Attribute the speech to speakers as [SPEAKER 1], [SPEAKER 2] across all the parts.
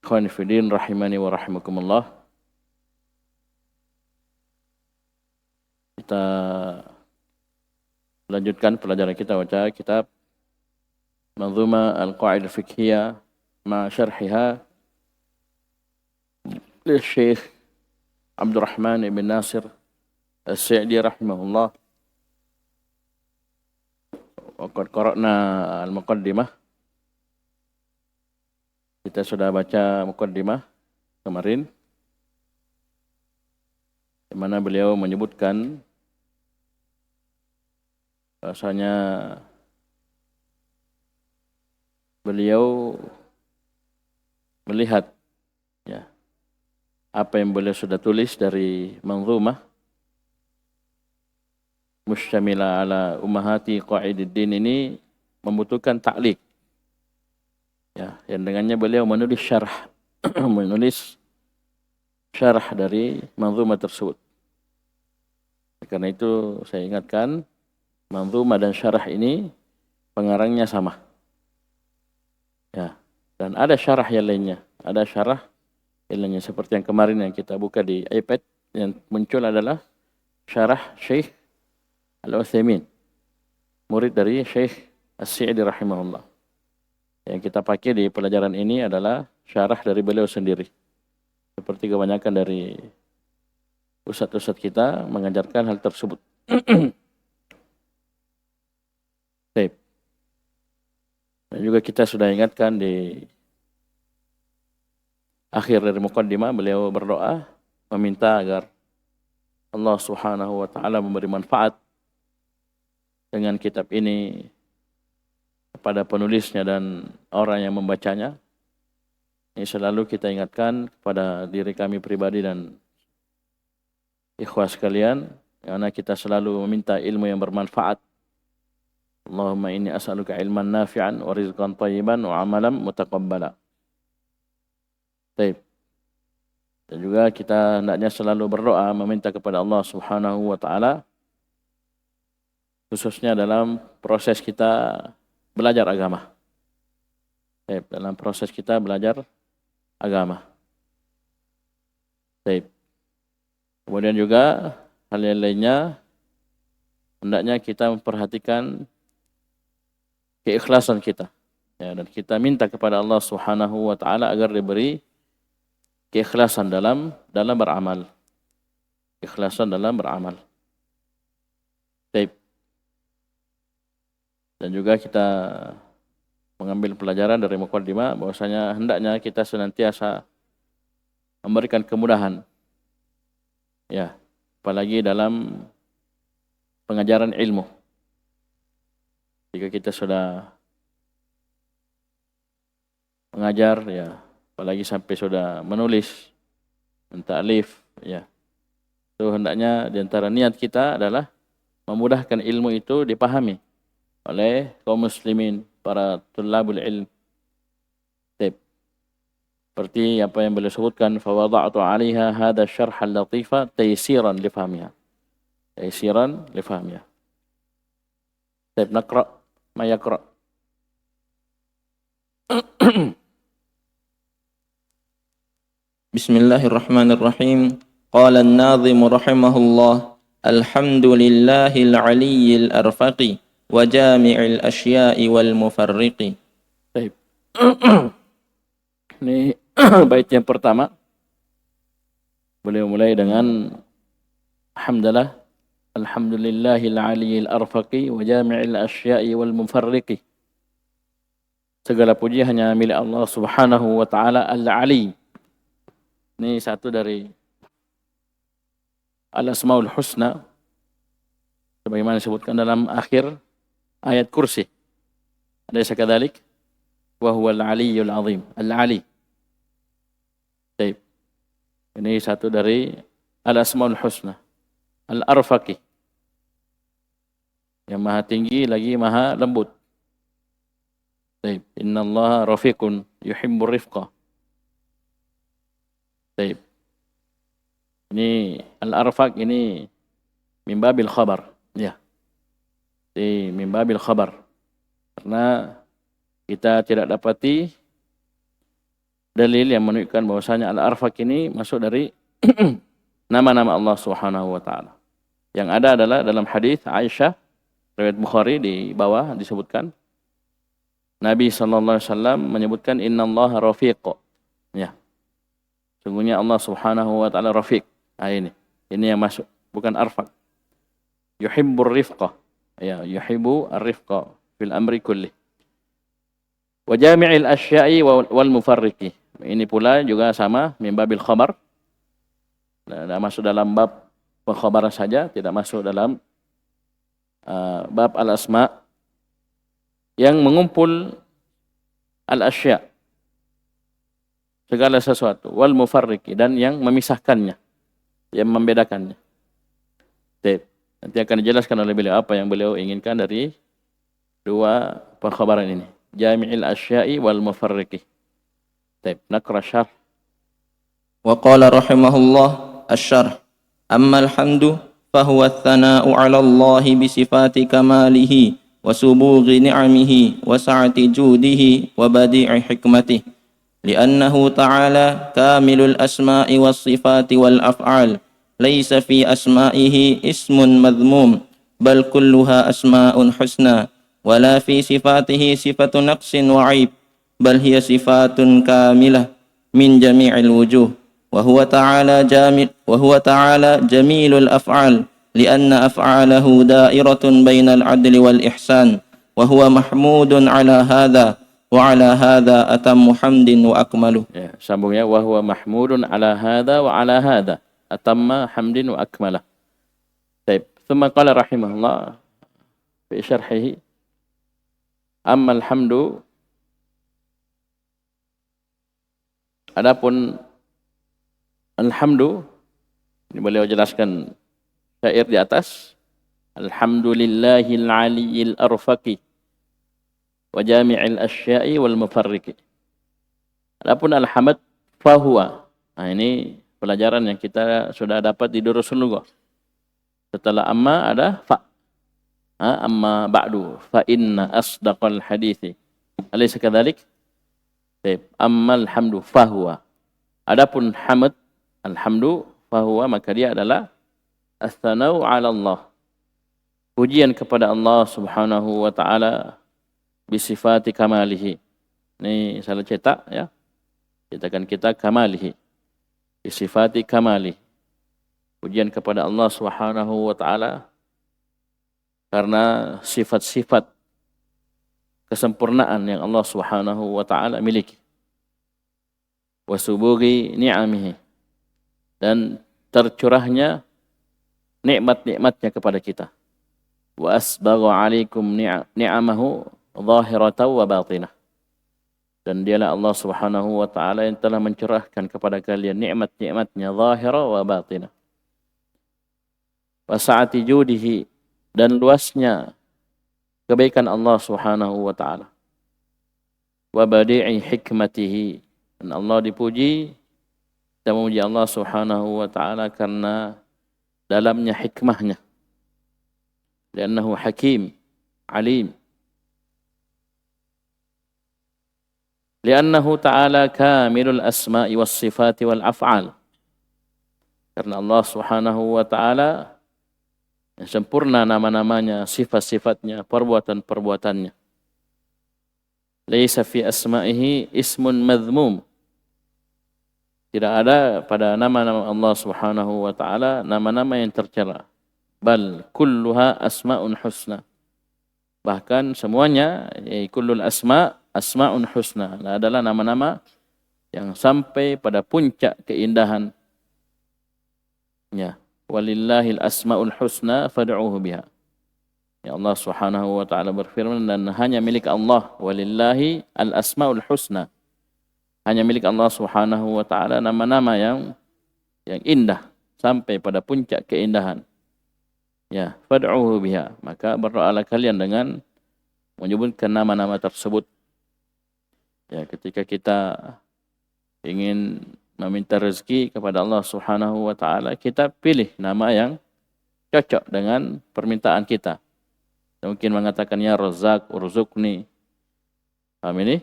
[SPEAKER 1] Ikhwan fillah rahimani wa rahimakumullah. Kita lanjutkan pelajaran kita baca kitab Manzuma Al-Qa'idah Fiqhiyah ma syarhiha li Syekh Abdurrahman ibn Nasir As-Sa'di rahimahullah. Wa qad qara'na al-muqaddimah. Kita sudah baca muqaddimah kemarin, di mana beliau menyebutkan bahasanya beliau melihat ya, apa yang beliau sudah tulis dari manzumah mustamila ala ummahati qa'iduddin ini membutuhkan ta'liq. Ya, yang dengannya beliau menulis syarah menulis syarah dari manzumah tersebut. Karena itu saya ingatkan, manzumah dan syarah ini pengarangnya sama. Ya, dan ada syarah yang lainnya, ada syarah yang lainnya seperti yang kemarin yang kita buka di iPad, yang muncul adalah syarah Syekh Al-Utsaimin, murid dari Syekh As-Sa'di rahimahullah. Yang kita pakai di pelajaran ini adalah syarah dari beliau sendiri. Seperti kebanyakan dari ustadz-ustadz kita mengajarkan hal tersebut. Baik. Dan juga kita sudah ingatkan di akhir dari muqaddimah beliau berdoa meminta agar Allah Subhanahu wa taala memberi manfaat dengan kitab ini kepada penulisnya dan orang yang membacanya. Ini selalu kita ingatkan kepada diri kami pribadi dan ikhwah sekalian, karena kita selalu meminta ilmu yang bermanfaat. Allahumma inni as'aluka ilman nafi'an wa rizqan thayyiban wa amalan mutaqabbala. Baik. Dan juga kita hendaknya selalu berdoa meminta kepada Allah Subhanahu wa taala, khususnya dalam proses kita belajar agama. Baik, dalam proses kita belajar agama. Baik. Kemudian juga hal yang lainnya, hendaknya kita memperhatikan keikhlasan kita. Ya, dan kita minta kepada Allah Subhanahu wa taala agar diberi keikhlasan dalam beramal. Keikhlasan dalam beramal. Baik. Dan juga kita mengambil pelajaran dari muqaddimah bahwasanya hendaknya kita senantiasa memberikan kemudahan. Ya, apalagi dalam pengajaran ilmu. Jika kita sudah mengajar, ya, apalagi sampai sudah menulis, menta'lif, ya, itu hendaknya di antara niat kita adalah memudahkan ilmu itu dipahami oleh kaum muslimin, para tulabul ilm. Seperti apa yang beliau sebutkan, fawada'tu 'alaiha hadha syarh al-latifa taysiran li fahmiha. Taysiran li fahmiha. Baik, naqra ma yaqra.
[SPEAKER 2] Bismillahirrahmanirrahim. Qala an-nazim rahimahullah, alhamdulillahil aliyyil arfaqi wa jami'il asya'i wal mufarriqi.
[SPEAKER 1] Baik. Ini bait yang pertama. Beliau mulai dengan hamdalah, alhamdulillahil aliyyil arfaqi wa jami'il asya'i wal mufarriqi. Segala puji hanya milik Allah Subhanahu wa taala Al-Ali. Ini satu dari Al-Asmaul Husna, sebagaimana disebutkan dalam akhir ayat kursi. Alaysa kadzalik? Wa huwal aliyyul azim. Al-Ali. Baik. Ini satu dari Al-Asmaul Husna. Al-Arfaqi. Yang maha tinggi lagi maha lembut. Baik. Innallaha rafiqun yuhibbur rifqa. Baik. Ini Al-Arfaq ini min babil khabar. Ya. Di min babil khabar. Karena kita tidak dapati dalil yang menunjukkan bahwasanya Al-Arfaq ini masuk dari nama-nama Allah Subhanahu wa taala. Yang ada adalah dalam hadis Aisyah riwayat Bukhari di bawah disebutkan Nabi sallallahu alaihi wasallam menyebutkan innallaha rafiq. Ya. Sungguhnya Allah Subhanahu wa taala rafiq. Ini yang masuk, bukan arfaq. Yuhibbur rifqah. Ya, yuhibbu ar-rifqa fil amri kulli. Wa jami'il asya'i wal mufarriqi. Ini pula juga sama min babil khabar. Tidak masuk dalam bab pengkhabaran saja, tidak masuk dalam bab al-asma yang mengumpul al-asya' segala sesuatu wal mufarriqi dan yang memisahkannya, yang membedakannya. Nanti akan dijelaskan oleh beliau apa yang beliau inginkan dari dua pengkhabaran ini. Jami'il asya'i wal mufarriqi. Naqra syarh.
[SPEAKER 2] Wa qala rahimahullah asy-syarh. Amma al-hamdu fahuwa ats-tsana'u 'ala Allah bi sifati kamalihi wa subughi ni'amihi wa sa'ati judihi wa badi'i hikmatihi. Li'annahu ta'ala kamilul asma'i was sifati wal af'al. ليس في أسمائه اسم مذموم بل كلها أسماء حسنى ولا في صفاته صفة نقص وعيب بل هي صفات كاملة من جميع الوجوه وهو تعالى جميل الأفعال لأن أفعاله دائرة بين العدل والإحسان وهو محمود على هذا وعلى هذا أتم حمد وأكمله.
[SPEAKER 1] Sambungnya وهو محمود على هذا وعلى هذا atamma hamdin wa akmalah. Baik, thumma qala rahimahullah fi syarhihi amma alhamdu, adapun alhamdu ini beliau jelaskan syair di atas, alhamdulillahil aliyyil arfaqi wa jami'il asya'i wal mufarriqi. Adapun alhamd fahuwa, ini pelajaran yang kita sudah dapat di Durusul Lughah. Setelah amma ada fa. Amma ba'du fa inna asdaqal hadithi. Alaysa kadzalik? Baik, ammal hamdu fahuwa. Adapun hamd, alhamdu fahuwa, maka dia adalah ats-tsanau 'ala Allah. Pujian kepada Allah Subhanahu wa taala bi sifati kamalihi. Ini salah cetak ya. Cetakan kita kamalihi. Sifati kamali, pujian kepada Allah Subhanahu wa taala karena sifat-sifat kesempurnaan yang Allah Subhanahu wa taala miliki. Wa subughi ni'amihi, dan tercurahnya nikmat-nikmatnya kepada kita. Wa asbagha 'alaikum ni'amahu zahiratan wa batinah. Dan dialah Allah Subhanahu wa taala yang telah mencurahkan kepada kalian nikmat-nikmatnya zahira wa batinah. Wa sa'ati judihi, dan luasnya kebaikan Allah Subhanahu wa taala. Wa badi'i hikmatihi, dan Allah dipuji dan memuji Allah Subhanahu wa taala karena dalamnya hikmahnya. Li'annahu hakim, alim. Li'annahu ta'ala kamilul asma'i was sifati wal af'al. Karena Allah Subhanahu wa ta'ala yang sempurna nama-namanya, sifat-sifatnya, perbuatan-perbuatannya. Laisa fi asma'ihi ismun madhmum. Tidak ada pada nama-nama Allah Subhanahu wa ta'ala nama-nama yang tercela. Bal kulluha asma'un husna. Bahkan semuanya, kullul asma'un husna, adalah nama-nama yang sampai pada puncak keindahan. Ya, walillahil asma'ul husna fad'uhu biha. Ya, Allah Subhanahu wa taala berfirman, dan hanya milik Allah, walillahi al asma'ul husna. Hanya milik Allah Subhanahu wa taala nama-nama yang indah sampai pada puncak keindahan. Ya, fad'uhu biha, maka berdoalah kalian dengan menyebutkan nama-nama tersebut. Ya, ketika kita ingin meminta rezeki kepada Allah Subhanahu wa taala, kita pilih nama yang cocok dengan permintaan kita. Mungkin mengatakan ya Razzaq, urzuqni. Paham ini?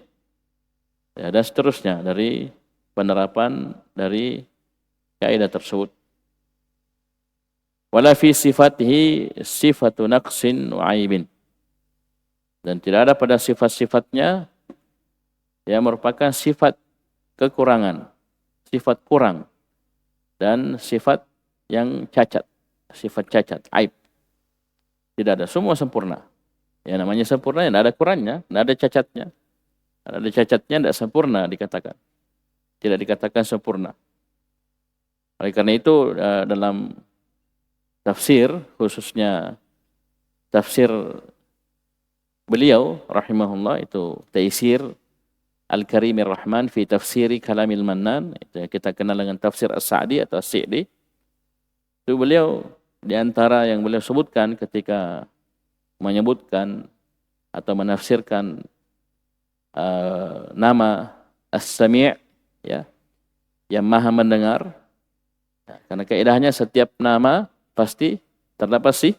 [SPEAKER 1] Ya, dan seterusnya dari penerapan dari kaidah tersebut. Wala fi sifatihi sifatu naqsin wa aibin. Dan tidak ada pada sifat-sifatnya yang merupakan sifat kekurangan, sifat kurang, dan sifat yang cacat, sifat cacat, aib. Tidak ada, semua sempurna. Yang namanya sempurna, tidak ada kurangnya, tidak ada cacatnya. Ada cacatnya, tidak sempurna dikatakan. Tidak dikatakan sempurna. Oleh karena itu, dalam tafsir, khususnya tafsir beliau, rahimahullah, itu Taisir Al-Karimir Rahman fi tafsiri Kalamil Mannan, itu yang kita kenal dengan tafsir As-Sa'di atau As-Si'di. Itu beliau, di antara yang beliau sebutkan ketika menyebutkan atau menafsirkan nama As-Sami', ya, yang maha mendengar. Ya, karena kaidahnya setiap nama pasti terdapat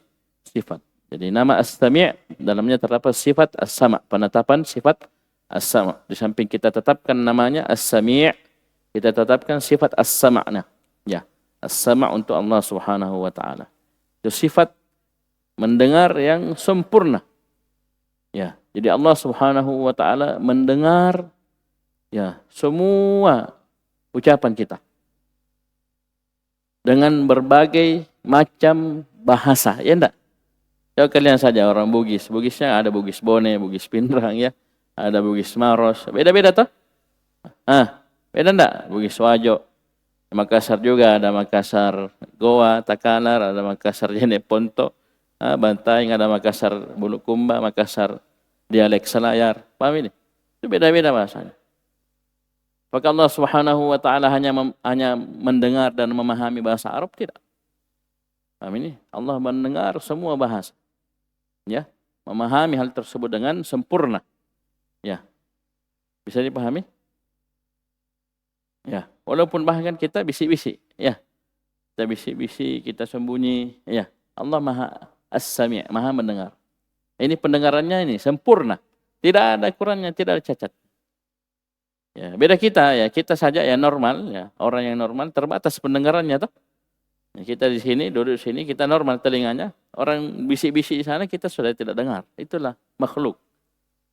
[SPEAKER 1] sifat. Jadi nama As-Sami' dalamnya terdapat sifat As-Sama', penetapan sifat As-Sama'. Di samping kita tetapkan namanya As-Sami', kita tetapkan sifat As-Sama'na. Ya, As-Sama' untuk Allah Subhanahu wa taala. Itu sifat mendengar yang sempurna. Ya, jadi Allah Subhanahu wa taala mendengar ya semua ucapan kita dengan berbagai macam bahasa, ya enggak? Coba kalian saja orang Bugis. Bugisnya ada Bugis Bone, Bugis Pindrang, ya. Ada Bugis Maros. Beda-beda toh? Beda enggak? Bugis Wajo. Makassar juga ada Makassar Goa, Takalar, ada Makassar Jeneponto, Bantaing, ada Makassar Bulukumba, Makassar dialek Selayar. Paham ini? Itu beda-beda bahasanya. Maka Allah Subhanahu wa taala hanya mendengar dan memahami bahasa Arab, tidak. Paham ini? Allah mendengar semua bahasa. Ya, memahami hal tersebut dengan sempurna. Ya. Bisa dipahami? Ya, walaupun bahkan kita bisik-bisik, ya. Kita bisik-bisik, kita sembunyi, ya. Allah Maha As-Sami', Maha mendengar. Ini pendengarannya ini sempurna. Tidak ada kurangnya, tidak ada cacat. Ya, beda kita, ya. Kita saja ya normal, ya. Orang yang normal terbatas pendengarannya toh. Ya, kita di sini, duduk di sini, kita normal telinganya. Orang bisik-bisik di sana kita sudah tidak dengar. Itulah makhluk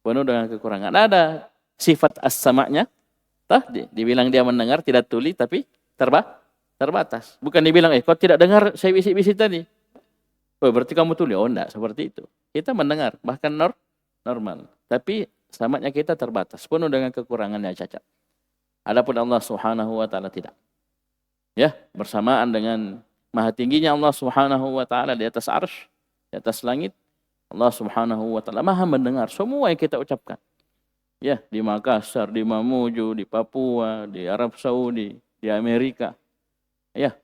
[SPEAKER 1] penuh dengan kekurangan. Ada sifat as-sama'nya, dibilang dia mendengar, tidak tuli, tapi terbatas. Bukan dibilang, kau tidak dengar saya bisik-bisik tadi. Oh, berarti kamu tuli. Oh, enggak, seperti itu. Kita mendengar, bahkan normal. Tapi samanya kita terbatas, penuh dengan kekurangan yang cacat. Adapun Allah Subhanahu wa taala tidak. Ya, bersamaan dengan maha tingginya Allah Subhanahu wa taala di atas arsy, di atas langit, Allah Subhanahu wa taala maha mendengar semua yang kita ucapkan. Ya, di Makassar, di Mamuju, di Papua, di Arab Saudi, di Amerika. Ya,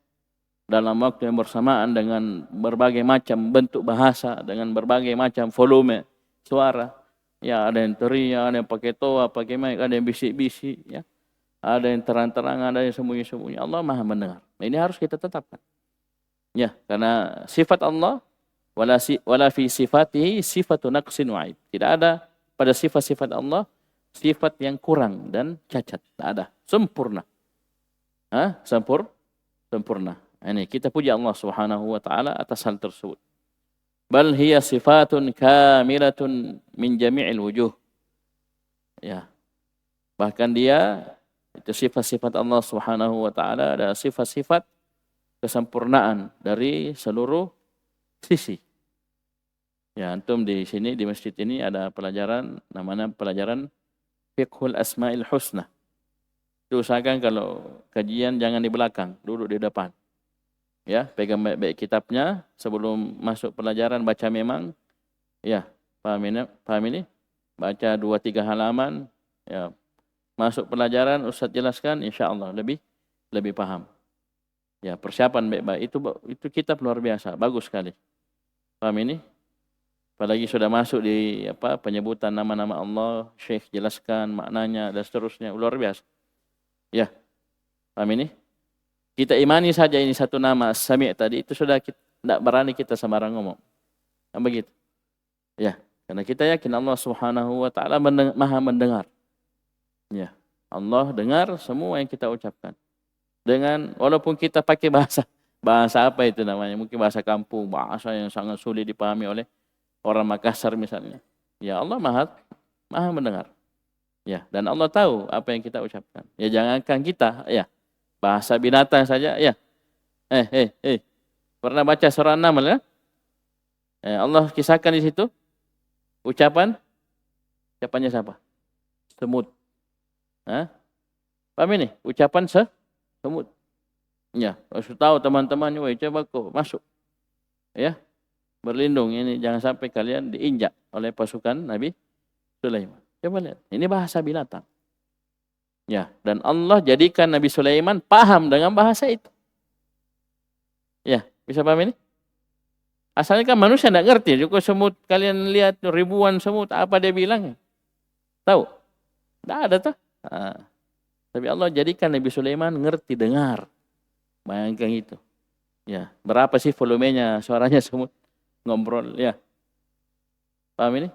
[SPEAKER 1] dalam waktu yang bersamaan dengan berbagai macam bentuk bahasa, dengan berbagai macam volume suara. Ya, ada yang teriak, ada yang pakai toa, pakai mic, ada yang bisik-bisik, ya. Ada yang terang-terangan, ada yang sembunyi-sembunyi. Allah maha mendengar. Ini harus kita tetapkan. Ya, karena sifat Allah wala fi sifatihi sifatu naqsin wa aib. Tidak ada pada sifat-sifat Allah sifat yang kurang dan cacat. Tidak ada. Sempurna. Sempurna. Ini kita puji Allah Subhanahu wa taala atas hal tersebut. Bal hiya sifatun kamilatun min jami'il wujuh. Ya. Bahkan dia itu sifat-sifat Allah Subhanahu wa taala ada sifat-sifat kesempurnaan dari seluruh sisi. Ya, antum di sini di masjid ini ada pelajaran namanya pelajaran Fiqhul Asma'il Husna. Itu usahakan kalau kajian jangan di belakang, duduk di depan. Ya, pegang baik-baik kitabnya sebelum masuk pelajaran baca memang. Ya, paham ini? Baca 2-3 halaman, ya. Masuk pelajaran Ustaz jelaskan insyaallah lebih paham. Ya, persiapan baik-baik itu kitab luar biasa, bagus sekali. Paham ini? Apalagi sudah masuk di penyebutan nama-nama Allah, Syekh jelaskan maknanya dan seterusnya, luar biasa. Ya. Paham ini? Kita imani saja ini satu nama As-Sami' tadi itu sudah tidak berani kita sembarang ngomong. Kan begitu. Ya, karena kita yakin Allah Subhanahu wa taala maha mendengar. Ya. Allah dengar semua yang kita ucapkan. Dengan walaupun kita pakai bahasa apa itu namanya, mungkin bahasa kampung, bahasa yang sangat sulit dipahami oleh orang Makassar misalnya. Ya Allah maha mendengar. Ya, dan Allah tahu apa yang kita ucapkan. Ya jangankan kita, ya bahasa binatang saja, ya. Pernah baca surah An-Naml ya? Allah kisahkan di situ ucapannya siapa? Semut. Paham ini? Ucapan semut. Ya, harus tahu teman-teman, coba kok masuk. Ya, berlindung ini jangan sampai kalian diinjak oleh pasukan Nabi Sulaiman. Coba lihat, ini bahasa binatang. Ya, dan Allah jadikan Nabi Sulaiman paham dengan bahasa itu. Ya, bisa paham ini? Asalnya kan manusia tidak ngerti. Juga semut, kalian lihat ribuan semut, apa dia bilang? Tahu? Tidak ada tuh. Tapi Allah jadikan Nabi Sulaiman ngerti, dengar. Bayangkan itu. Ya, berapa sih volumenya suaranya semut ngobrol, ya. Paham ini?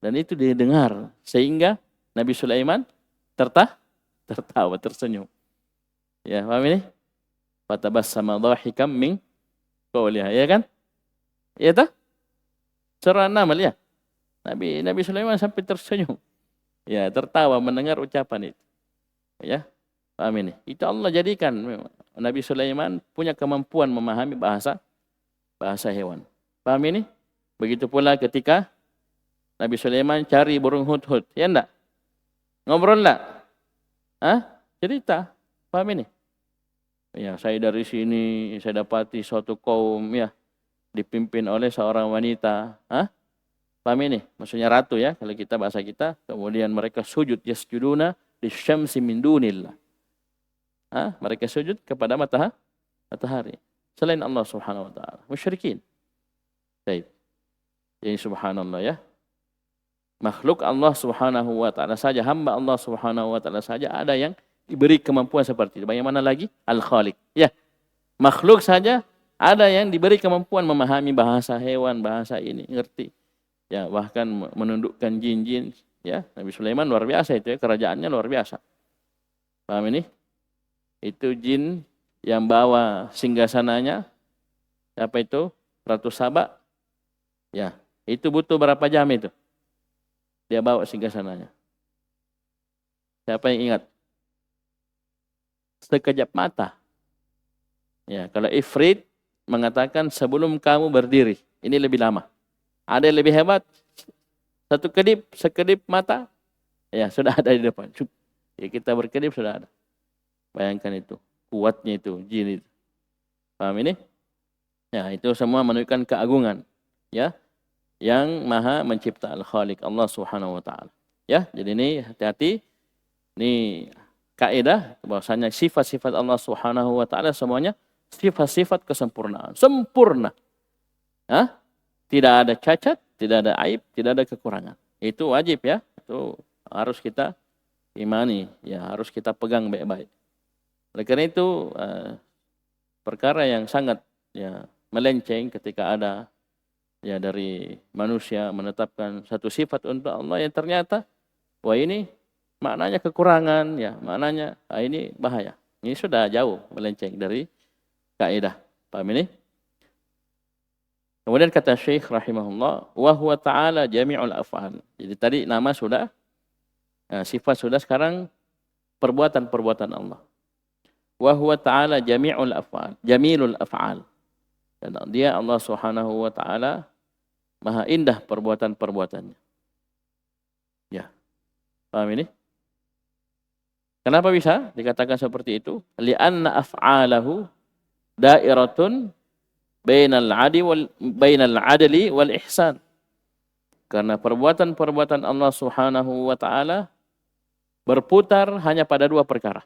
[SPEAKER 1] Dan itu dia dengar sehingga Nabi Sulaiman tertawa, tersenyum. Ya, paham ini? Fatabassama dhahikam min qawliha, ya kan? Ya toh? Surah An-Naml ya. Nabi Sulaiman sampai tersenyum. Ya, tertawa mendengar ucapan itu. Ya. Paham ini? Itu Allah jadikan Nabi Sulaiman punya kemampuan memahami bahasa hewan. Paham ini? Begitu pula ketika Nabi Sulaiman cari burung hudhud, ya enggak? Ngobrol enggak? Cerita. Paham ini? Ya, saya dari sini saya dapati suatu kaum ya dipimpin oleh seorang wanita. Paham ini? Maksudnya ratu ya, kalau kita bahasa kita. Kemudian mereka sujud yasjuduna lisyamsi min dunillah. Mereka sujud kepada matahari selain Allah Subhanahu wa taala. Musyrikin. Baik. Jadi subhanallah ya. Makhluk Allah Subhanahu wa taala saja, hamba Allah Subhanahu wa taala saja ada yang diberi kemampuan seperti itu. Bagaimana lagi? Al-Khaliq. Ya. Makhluk saja ada yang diberi kemampuan memahami bahasa hewan, bahasa ini, ngerti. Ya, bahkan menundukkan jin-jin, ya. Nabi Sulaiman luar biasa itu ya, kerajaannya luar biasa. Paham ini? Itu jin yang bawa singgasananya, apa itu? Ratu Saba. Ya, itu butuh berapa jam itu? Dia bawa singgasananya. Siapa yang ingat? Sekejap mata. Ya, kalau Ifrit mengatakan sebelum kamu berdiri, ini lebih lama. Ada yang lebih hebat, sekedip mata, ya sudah ada di depan. Ya, kita berkedip sudah ada. Bayangkan itu, kuatnya itu, jin itu. Paham ini? Ya, itu semua menunjukkan keagungan, ya, yang maha mencipta Al-Khaliq, Allah Subhanahu wa taala. Ya, jadi ini hati-hati. Ini kaidah bahwasanya sifat-sifat Allah Subhanahu wa taala semuanya sifat-sifat kesempurnaan, sempurna. Tidak ada cacat, tidak ada aib, tidak ada kekurangan. Itu wajib ya, itu harus kita imani, ya harus kita pegang baik-baik. Oleh karena itu perkara yang sangat ya melenceng ketika ada ya dari manusia menetapkan satu sifat untuk Allah yang ternyata wah ini maknanya kekurangan, ya maknanya ini bahaya. Ini sudah jauh melenceng dari kaidah. Paham ini? Kemudian kata Syekh rahimahullah, wa huwa ta'ala jami'ul af'al. Jadi tadi nama sudah, sifat sudah, sekarang perbuatan-perbuatan Allah. Wa huwa ta'ala jami'ul af'al, jamilul af'al. Dan dia Allah Subhanahu wa taala maha indah perbuatan-perbuatannya. Ya. Paham ini? Kenapa bisa dikatakan seperti itu? Li'anna af'alahu dairatun bainal adli wal ihsan. Karena perbuatan-perbuatan Allah Subhanahu wa taala berputar hanya pada dua perkara.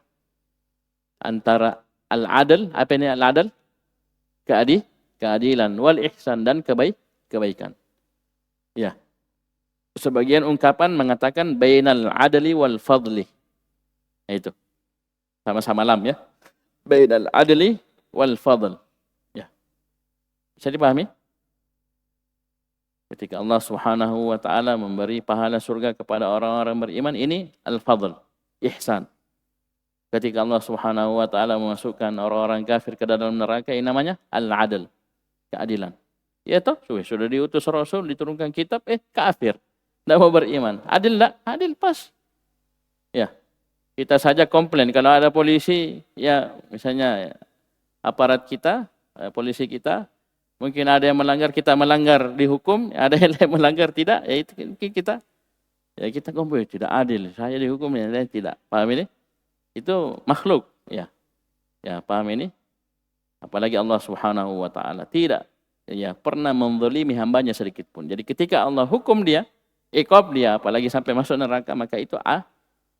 [SPEAKER 1] Antara al-adl, apa ini al-adl? Keadilan, wal ihsan, dan kebaikan. Ya. Sebagian ungkapan mengatakan bainal adli wal fadli. Itu. Sama-sama lam ya. Bainal adli wal fadl. Bisa dipahami? Ketika Allah Subhanahu wa taala memberi pahala surga kepada orang-orang beriman, ini al-fadl. ihsan. Ketika Allah Subhanahu wa taala memasukkan orang-orang kafir ke dalam neraka, ini namanya al-adl, keadilan. Ya toh, sudah diutus Rasul, diturunkan kitab, kafir. Tidak mau beriman. Adil enggak? Adil pas. Ya. Kita saja komplain kalau ada polisi, ya misalnya aparat kita, polisi kita, mungkin ada yang melanggar, kita melanggar dihukum, ada yang lain melanggar tidak, ya itu kita komplain tidak adil. Saya dihukum, yang lain tidak. Paham ini? Itu makhluk, ya. Ya, paham ini? Apalagi Allah Subhanahu wa taala tidak pernah menzalimi hambanya sedikit pun. Jadi ketika Allah hukum dia, iqab dia, apalagi sampai masuk neraka, maka itu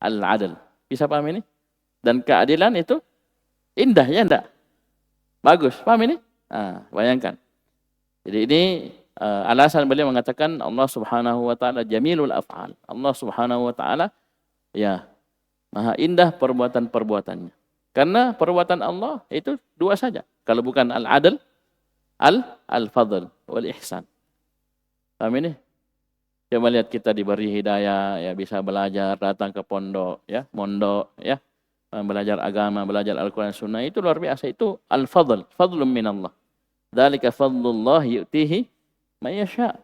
[SPEAKER 1] al-adl. Bisa paham ini? Dan keadilan itu indah, ya enggak? Bagus, paham ini? Bayangkan. Jadi ini alasan beliau mengatakan Allah Subhanahu wa taala jamilul af'al. Allah Subhanahu wa taala maha indah perbuatan-perbuatannya. Karena perbuatan Allah itu dua saja. Kalau bukan al-adl, al-fadl wal ihsan. Paham ini? Coba lihat kita diberi hidayah, ya bisa belajar, datang ke pondok, ya, mondok, ya, belajar agama, belajar Al-Quran Sunnah, itu luar biasa. Itu al-fadl, fadlun minallah. Dzalika fadlullah yu'tihi man yasha.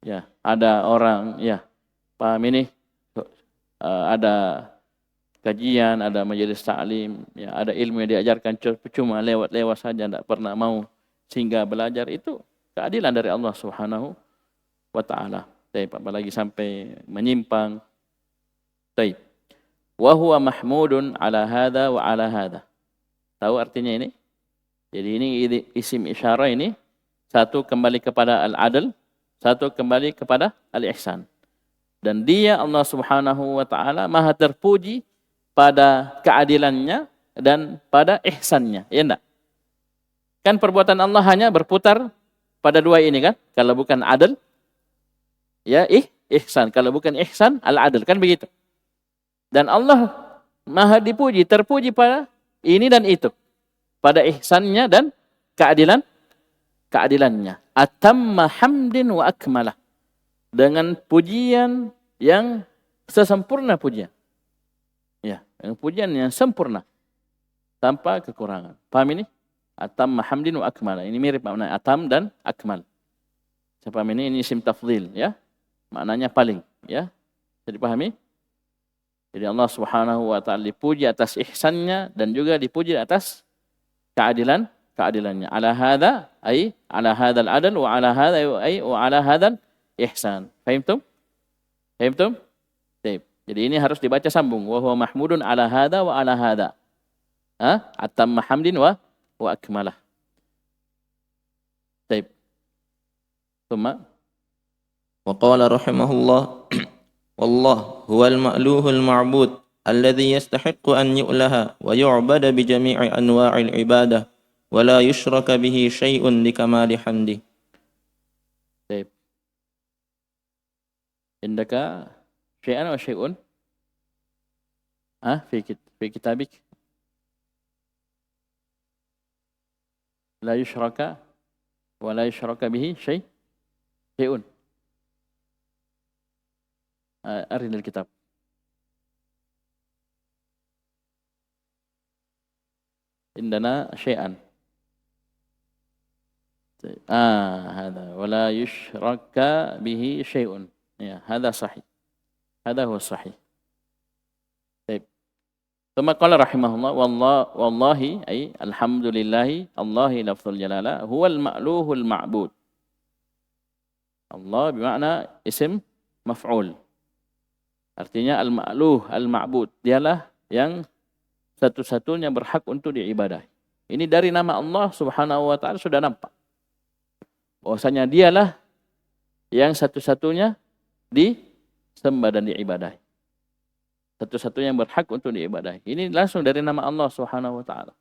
[SPEAKER 1] Ya, ada orang, ya, paham ini? Ada kajian, ada majelis ta'lim, ya, ada ilmu yang diajarkan cuma lewat-lewat saja, tidak pernah mau sehingga belajar, itu keadilan dari Allah Subhanahu wa taala. Apalagi sampai menyimpang. Taib. Wa huwa mahmudun ala hadha wa ala hadha. Tahu artinya ini? Jadi ini isim isyarah ini, satu kembali kepada al-adl, satu kembali kepada al-ihsan. Dan dia Allah Subhanahu wa taala maha terpuji pada keadilannya dan pada ihsannya. Ya enggak? Kan perbuatan Allah hanya berputar pada dua ini kan? Kalau bukan adl, ya ihsan. Kalau bukan ihsan, al-adl. Kan begitu. Dan Allah maha dipuji, terpuji pada ini dan itu. Pada ihsannya dan keadilannya. Atamma hamdin wa akmalah. Dengan pujian yang sesempurna pujian. Ya, pujian yang sempurna. Tanpa kekurangan. Paham ini? Atamma hamdin wa akmalah. Ini mirip makna atam dan akmal. Saya paham ini isim tafdhil, ya. Maknanya paling, ya. Jadi pahami? Jadi Allah Subhanahu wa taala dipuji atas ihsannya dan juga dipuji atas keadilannya. Ala hadza ay ala hadzal adl wa ala hadza ay wa ala hadzal ihsan. Fahimtum? Baik. Jadi ini harus dibaca sambung. Wa huwa mahmudun ala hadza wa ala hadza. Atamma hamdin wa akmalah. Baik. Thumma
[SPEAKER 2] وقال رحمه الله والله هو المألوه المعبود الذي يستحق أن يؤله ويعبد بجميع أنواع العبادة ولا يشرك به شيء لكمال حمده.
[SPEAKER 1] طيب عندك شيئا أو شيء في كتابك لا يشرك ولا يشرك به شيء أرنا الكتاب. عندنا شيئا. هذا ولا يشرك به شيء. هذا صحيح. هذا هو الصحيح. طيب. ثم قال رحمه الله والله أي الحمد لله الله لفظ الجلالة هو المألوه المعبود. Allah bermakna isim maf'ul. Artinya al-ma'luh, al-ma'bud. Dialah yang satu-satunya berhak untuk diibadahi. Ini dari nama Allah Subhanahu wa taala sudah nampak. Bahwasanya dialah yang satu-satunya disembah dan diibadahi. Satu-satunya yang berhak untuk diibadahi. Ini langsung dari nama Allah Subhanahu wa taala.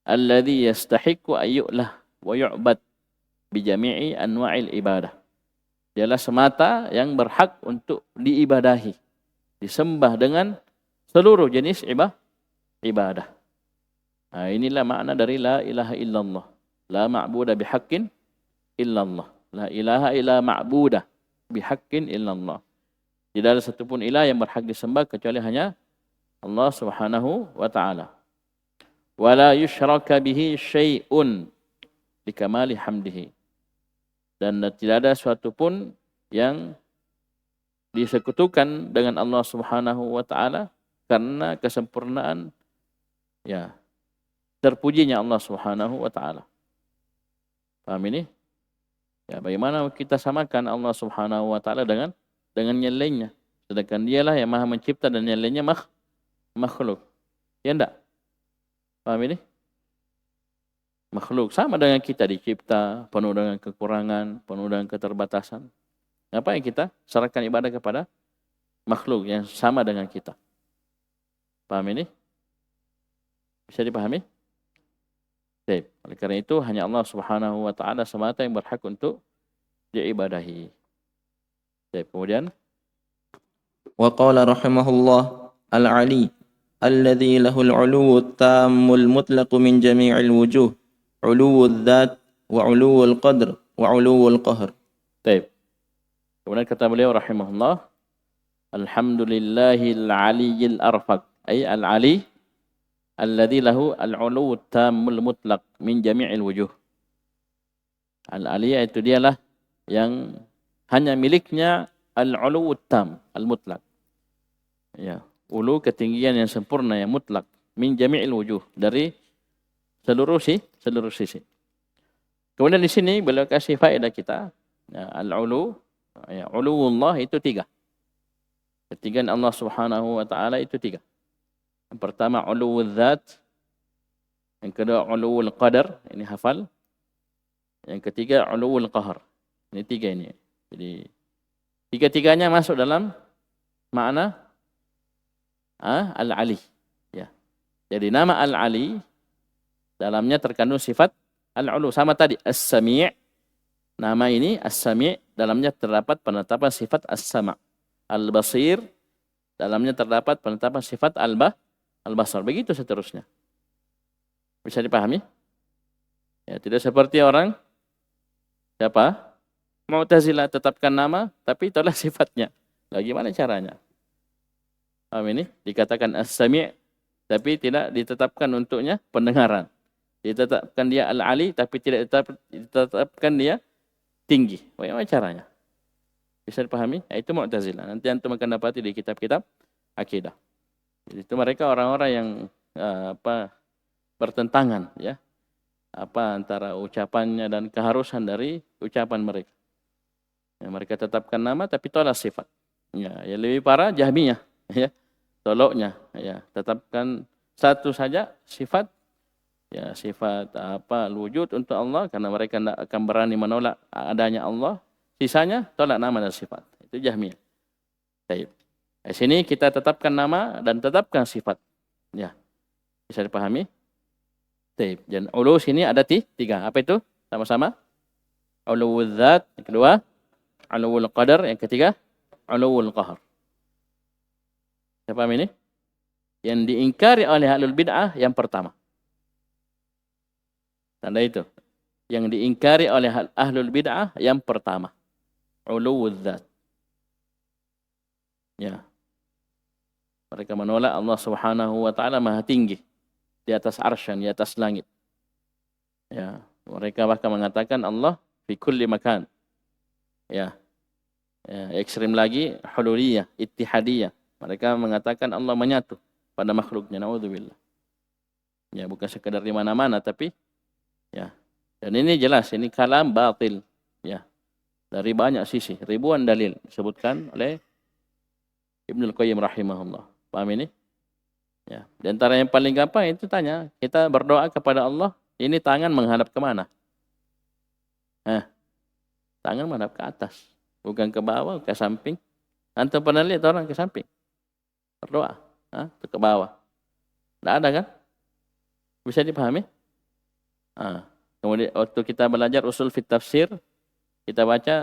[SPEAKER 1] Alladzi yastahiqqu ayyulah wa yu'bad bi jami'i anwa'il ibadah. Dialah semata yang berhak untuk diibadahi, disembah dengan seluruh jenis ibadah. Inilah makna dari la ilaha illallah. La ma'budah bihaqqin illallah. La ilaha illa ma'budah bihaqqin illallah. Tidak ada satupun ilah yang berhak disembah kecuali hanya Allah Subhanahu wa taala. Wala yushraka bihi syai'un likamali hamdihi. Dan tidak ada suatu pun yang disekutukan dengan Allah Subhanahu wa taala karena kesempurnaan terpujinya Allah Subhanahu wa taala. Paham ini? Ya, bagaimana kita samakan Allah Subhanahu wa taala dengan yang lainnya? Sedangkan dialah yang Maha mencipta dan yang lainnya makhluk. Ya enggak? Paham ini? Makhluk sama dengan kita dicipta, penuh dengan kekurangan, penuh dengan keterbatasan. Apa yang kita serahkan ibadah kepada makhluk yang sama dengan kita? Paham ini? Bisa dipahami? Baik. Oleh karena itu hanya Allah Subhanahu wa taala semata yang berhak untuk diibadahi. Baik, kemudian
[SPEAKER 2] وقال رحمه الله العلي الذي له العلو التام المطلق من جميع الوجوه علو الذات وعلو القدر وعلو القهر.
[SPEAKER 1] Baik. Kemudian kata beliau rahimahullah, alhamdulillahil aliyyil arfaq, ay al-ali alladzi lahu al-ulu tammul mutlaq min jami'il wujuh. Al-ali itu dialah yang hanya miliknya al-ulu tam, al-mutlaq. Ya, ulu ketinggian yang sempurna yang mutlak min jami'il wujuh, dari seluruh sisi. Kemudian di sini beliau kasih faedah kita, ya, al-ulu, ya, uluwullah itu 3. Ketinggian Allah Subhanahu wa taala itu 3. Yang pertama uluwul dzat, yang kedua uluwul qadar, ini hafal. Yang ketiga uluwul qahr. Ini 3 ini. Jadi 3-tiganya masuk dalam makna al-ali. Ya. Jadi nama al-ali dalamnya terkandung sifat al-ulu. Sama tadi as-sami'. Nama ini as-sami' dalamnya terdapat penetapan sifat as-sama'. Al-basir dalamnya terdapat penetapan sifat al-basar. Begitu seterusnya. Bisa dipahami? Ya, tidak seperti orang siapa? Mu'tazilah tetapkan nama tapi itulah sifatnya. Bagaimana caranya? Paham ini? Dikatakan as-sami' tapi tidak ditetapkan untuknya pendengaran. Ditetapkan dia al-ali tapi tidak ditetapkan dia tinggi. Bagaimana caranya? Bisa dipahami? Ya, itu Mu'tazilah. Nanti antum akan dapati di kitab-kitab akidah. Jadi itu mereka orang-orang yang bertentangan, ya. Antara ucapannya dan keharusan dari ucapan mereka. Ya, mereka tetapkan nama tapi tolak sifat. Ya, yang lebih parah Jahmiyah, ya. Toloknya, ya. Tetapkan satu saja sifat, ya, sifat wujud untuk Allah karena mereka tidak akan berani menolak adanya Allah. Sisanya tolak nama dan sifat. Itu Jahmiyah. Baik. Di sini kita tetapkan nama dan tetapkan sifat. Ya. Bisa dipahami? Baik. Dan ulu sini ada 3. Apa itu? Sama-sama. Uluwul dzat, yang kedua uluwul qadar, yang ketiga uluwul qahr. Saya paham ini? Yang diingkari oleh ahlul bid'ah yang pertama. Tanda itu. Yang diingkari oleh ahlul bid'ah yang pertama. Uluwul dzat. Ya. Mereka menolak Allah Subhanahu wa taala Maha tinggi di atas arsy, di atas langit. Ya, mereka bahkan mengatakan Allah fi kulli makan. Ya. Ekstrim lagi hululiyah, ittihadiyah. Mereka mengatakan Allah menyatu pada makhluknya, naudzubillah. Ya, bukan sekadar di mana-mana tapi ya. Dan ini jelas ini kalam batil, ya. Dari banyak sisi, ribuan dalil disebutkan oleh Ibnul Qayyim rahimahullah. Paham ini? Ya. Di antara yang paling gampang itu tanya, kita berdoa kepada Allah, ini tangan menghadap ke mana? Tangan menghadap ke atas, bukan ke bawah, ke samping. Antum pernah lihat orang ke samping berdoa, ke bawah? Tidak ada kan? Bisa dipahami? Kemudian waktu kita belajar usul fit tafsir, kita baca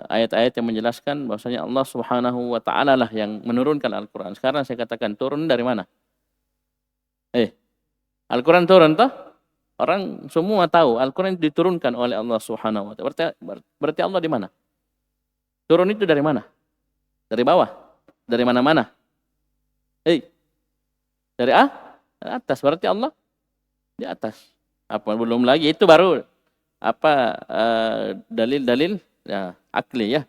[SPEAKER 1] ayat-ayat yang menjelaskan bahwasanya Allah Subhanahu wa taala lah yang menurunkan Al-Qur'an. Sekarang saya katakan turun dari mana? Al-Qur'an turun toh? Orang semua tahu Al-Qur'an diturunkan oleh Allah Subhanahu wa taala. Berarti Allah di mana? Turun itu dari mana? Dari bawah. Dari mana-mana. Dari atas, berarti Allah di atas. Apa belum lagi itu baru dalil-dalil ya, akli ya.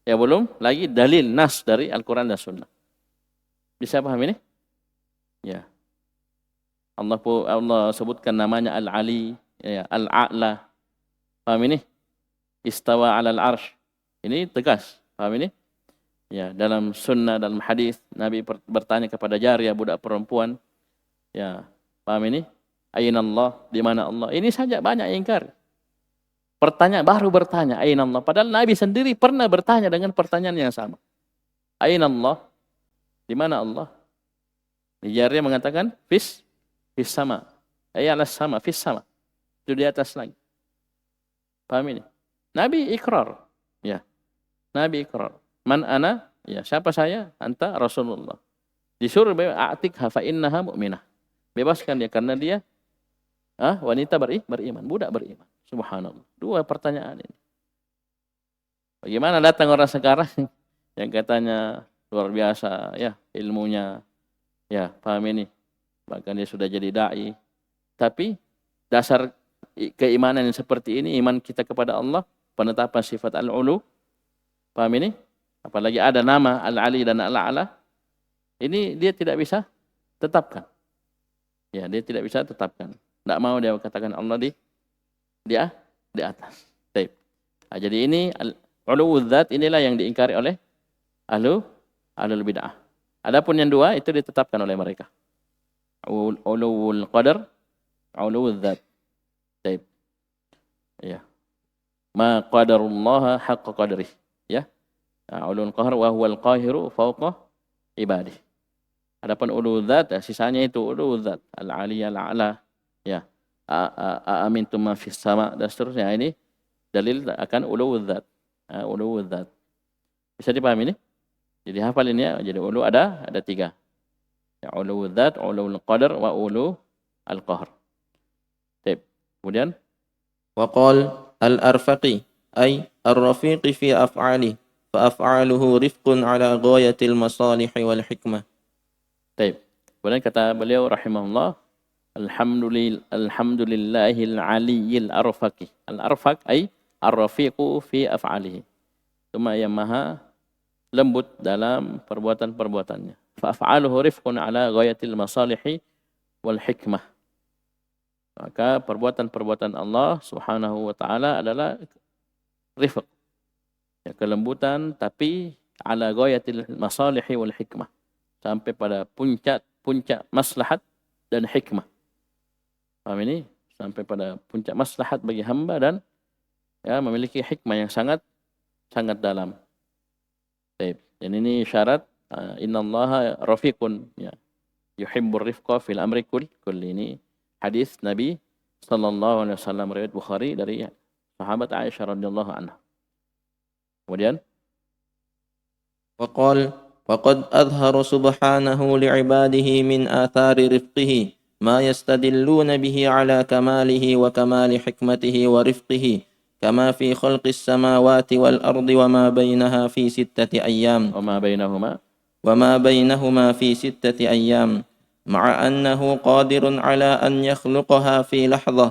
[SPEAKER 1] Ya belum lagi dalil nas dari Al-Qur'an dan Sunnah. Bisa paham ini? Ya. Allah sebutkan namanya Al-Ali, ya, Al-A'la. Paham ini? Istawa 'alal arsh. Ini tegas. Paham ini? Ya, dalam sunnah, dalam hadis Nabi bertanya kepada jariyah budak perempuan. Ya, paham ini? Aina Allah? Di mana Allah? Ini saja banyak yang ingkar. Baru bertanya aina Allah. Padahal Nabi sendiri pernah bertanya dengan pertanyaan yang sama. Aina Allah? Di mana Allah? Jariyah mengatakan fis sama. Ayalah sama, fis sama. Itu di atas lagi. Paham ini? Nabi ikrar. Ya. Nabi ikrar. Man ana? Ya, siapa saya? Anta Rasulullah. Disuruh a'tikha fa innaha mu'minah. Bebaskan dia karena dia wanita beriman, budak beriman. Subhanallah. Dua pertanyaan ini. Bagaimana datang orang sekarang yang katanya luar biasa ya ilmunya. Ya, paham ini. Bahkan dia sudah jadi dai. Tapi dasar keimanan yang seperti ini, iman kita kepada Allah, penetapan sifat al-ulu. Paham ini? Apalagi ada nama Al-Ali dan Al-A'la. Ini dia tidak bisa tetapkan. Ya, dia tidak bisa tetapkan. Tidak mau dia katakan Allah di atas. Baik. Nah, jadi ini uluwul dzat inilah yang diingkari oleh ahlul bid'ah. Adapun yang dua itu ditetapkan oleh mereka. Uluwul qadar, uluwul dzat. Baik. Ya. Ma qadarullah haqqa qadrih. Ya. Ulul qahar wa huwal qahiru fawqa ibadih. Adapun ulul dzat, sisanya itu ulul dzat, al-ali al-a'la, ya. Amintum man fis sama dan seterusnya. Ini dalil akan ulul dzat. Ulul dzat. Bisa dipahami ini? Jadi hafal ini ya. Jadi ulu ada tiga. Ya, ulul dzat, ulul qadar wa ulul al-qahr. Baik. Kemudian
[SPEAKER 2] وقال الأرفقي أي الرفيق في أفعاله فأفعاله رفق على غاية المصالح والحكمة.
[SPEAKER 1] Baik. Kemudian kata beliau rahimahullah, alhamdulillahil aliyyil arfaqi. Al-arfaq ay ar-rafiqu fi af'alihi. Cuma yang maha lembut dalam perbuatan-perbuatannya. Fa af'aluhu rifqun ala ghayatil masalihi wal hikmah. Maka perbuatan-perbuatan Allah Subhanahu wa taala adalah rifq. Ya, kelembutan tapi ala ghayatil masalihi wal hikmah. Sampai pada puncak maslahat dan hikmah. Paham ini? Sampai pada puncak maslahat bagi hamba dan ya memiliki hikmah yang sangat dalam. Baik. Dan ini syarat innallaha rafiqun ya. Yuhibbur rifqa fil amri kulli. Ini hadis Nabi sallallahu alaihi wasallam riwayat Bukhari dari sahabat Aisyah radhiyallahu anha. Kemudian
[SPEAKER 2] وقد أظهر سبحانه لعباده من آثار رفقه ما يستدلون به على كماله وكمال حكمته ورفقه كما في خلق السماوات والأرض وما بينها في 6 أيام وما بينهما في 6 أيام مع أنه قادر على أن يخلقها في لحظة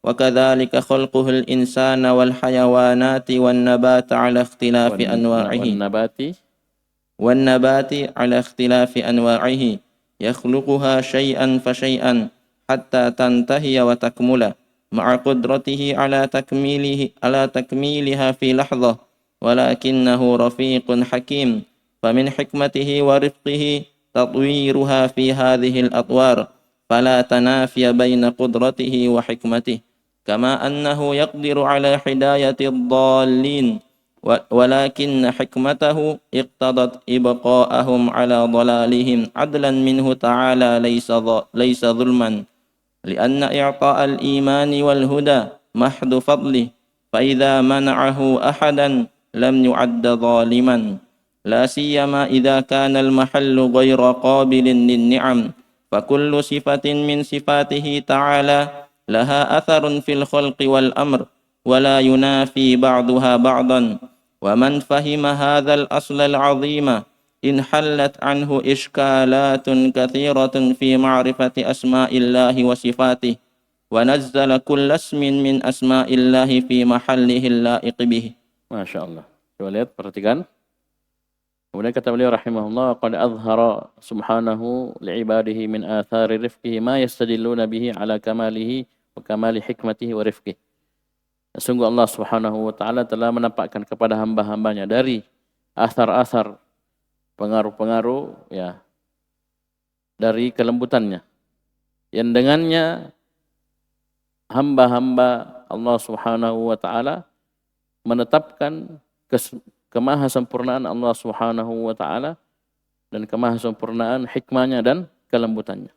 [SPEAKER 2] وكذلك خلقه الإنسان والحيوانات والنبات على اختلاف أنواعه والنبات على اختلاف أنواعه يخلقها شيئا فشيئا حتى تنتهي وتكمل مع قدرته على تكميلها في لحظة ولكنه رفيق حكيم فمن حكمته ورفقه تطويرها في هذه الأطوار فلا تنافي بين قدرته وحكمته كما أنه يقدر على هداية الضالين ولكن حكمته اقتضت إبقاءهم على ضلالهم عدلا منه تعالى ليس ظلما لأن إعطاء الإيمان والهدى محض فضله فإذا منعه أحدا لم يعد ظالما لا سيما إذا كان المحل غير قابل للنعم فكل صفة من صفاته تعالى لها أثر في الخلق والأمر ولا ينافي بعضها بعضا ومن فهم هذا الأصل العظيم انحلت عنه إشكالات كثيرة في معرفة أسماء الله وصفاته ونزل كل اسم من أسماء الله في محله اللائق به.
[SPEAKER 1] Masya Allah. Coba lihat, perhatikan. Kemudian kata beliau rahimahullah, qad azhara subhanahu li'ibadihi min athari rifqihi ma yastadilluna bihi ala kamalihi wa kamali hikmatihi wa rifqihi. Sungguh Allah Subhanahu wa taala telah menampakkan kepada hamba-hambanya dari athar-athar, pengaruh-pengaruh ya dari kelembutannya, yang dengannya hamba-hamba Allah Subhanahu wa taala menetapkan kemahasempurnaan Allah Subhanahu wa taala dan kemahasempurnaan hikmahnya dan kelembutannya.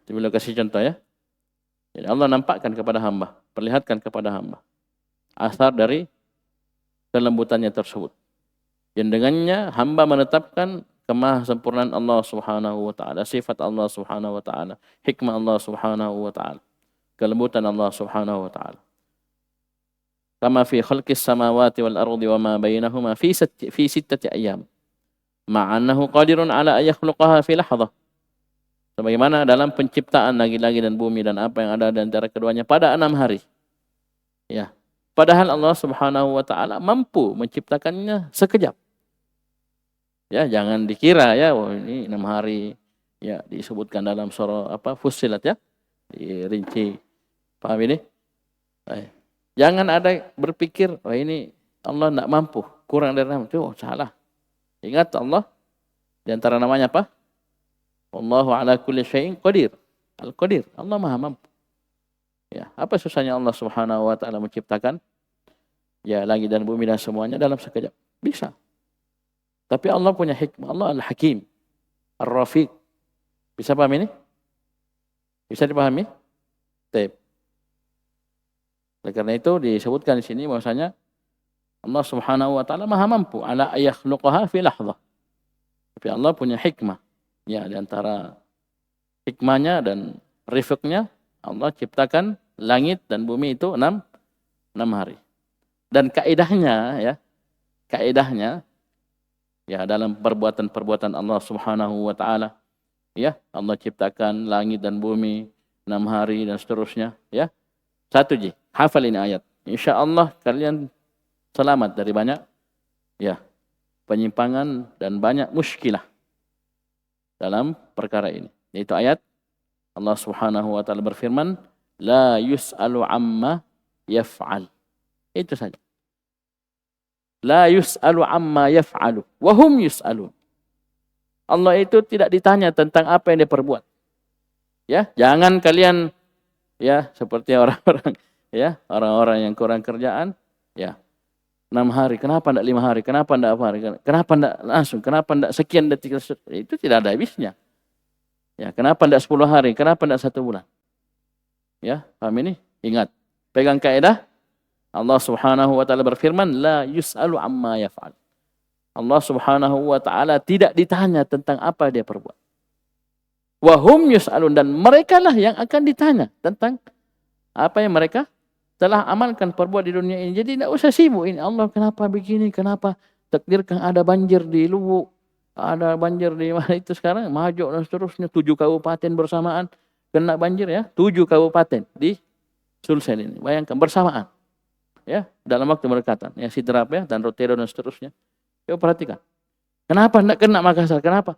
[SPEAKER 1] Beliau kasih contoh ya. Jadi Allah nampakkan kepada hamba, perlihatkan kepada hamba asar dari kelembutannya tersebut. Yang dengannya hamba menetapkan kemahasempurnaan Allah Subhanahu wa taala, sifat Allah Subhanahu wa taala, hikmah Allah Subhanahu wa taala, kelembutan Allah Subhanahu wa taala. Kama fi khalqis samawati wal ardi wa ma bainahuma fi sittati ayyam. Ma'annahu qadirun ala an yakhluqaha fi lahzah. Sebagaimana dalam penciptaan langit-langit dan bumi dan apa yang ada di antara keduanya pada 6 hari. Ya. Padahal Allah Subhanahu wa taala mampu menciptakannya sekejap. Ya, jangan dikira ya, oh ini 6 hari ya disebutkan dalam surah Fussilat ya. Dirinci. Paham ini? Baik. Jangan ada berpikir, oh ini Allah tidak mampu, kurang dari mampu. Oh, salah. Ingat Allah di antara namanya apa? Allahu ala kulli syai'in qadir. Al-Qadir, Allah Maha mampu. Ya, apa susahnya Allah Subhanahu wa taala menciptakan ya langit dan bumi dan semuanya dalam sekejap? Bisa. Tapi Allah punya hikmah. Allah Al-Hakim, Ar-Rafiq. Bisa paham ini? Bisa dipahami? Baik. Oleh karena itu disebutkan di sini bahwasanya Allah Subhanahu wa taala Maha mampu ala ayakhluqaha fi lahzah. Tapi Allah punya hikmah. Ya, di antara hikmahnya dan rifqnya Allah ciptakan langit dan bumi itu 6 hari. Dan kaidahnya ya dalam perbuatan-perbuatan Allah Subhanahu wa taala ya, Allah ciptakan langit dan bumi 6 hari dan seterusnya ya. Satu ji, hafal ini ayat. Insyaallah kalian selamat dari banyak ya penyimpangan dan banyak muskilah dalam perkara ini. Yaitu ayat Allah Subhanahu wa taala berfirman, la yus'alu amma yaf'al. Itu saja. La yus'alu amma yaf'alu wa hum yus'alun. Allah itu tidak ditanya tentang apa yang dia perbuat. Ya, jangan kalian ya seperti orang-orang ya, orang-orang yang kurang kerjaan ya. 6 hari, kenapa tidak 5 hari, kenapa tidak apa hari, kenapa tidak langsung, kenapa tidak sekian detik, itu tidak ada habisnya. Ya, kenapa tidak 10 hari, kenapa tidak 1 bulan. Ya, paham ini? Ingat, pegang kaidah Allah Subhanahu wa taala berfirman, la yus'alu amma yaf'al. Allah Subhanahu wa taala tidak ditanya tentang apa dia perbuat. Wa hum yus'alun, dan mereka lah yang akan ditanya tentang apa yang mereka telah amalkan perbuat di dunia ini. Jadi tidak usah sibuk ini. Allah kenapa begini? Kenapa takdirkan ada banjir di Luwu, ada banjir di mana itu sekarang, Majok dan seterusnya, 7 kabupaten bersamaan kena banjir ya, 7 kabupaten di Sulsel ini. Bayangkan bersamaan. Ya, dalam waktu berdekatan. Ya, Sidrap ya, dan Rotero dan seterusnya. Coba perhatikan. Kenapa tidak kena Makassar? Kenapa?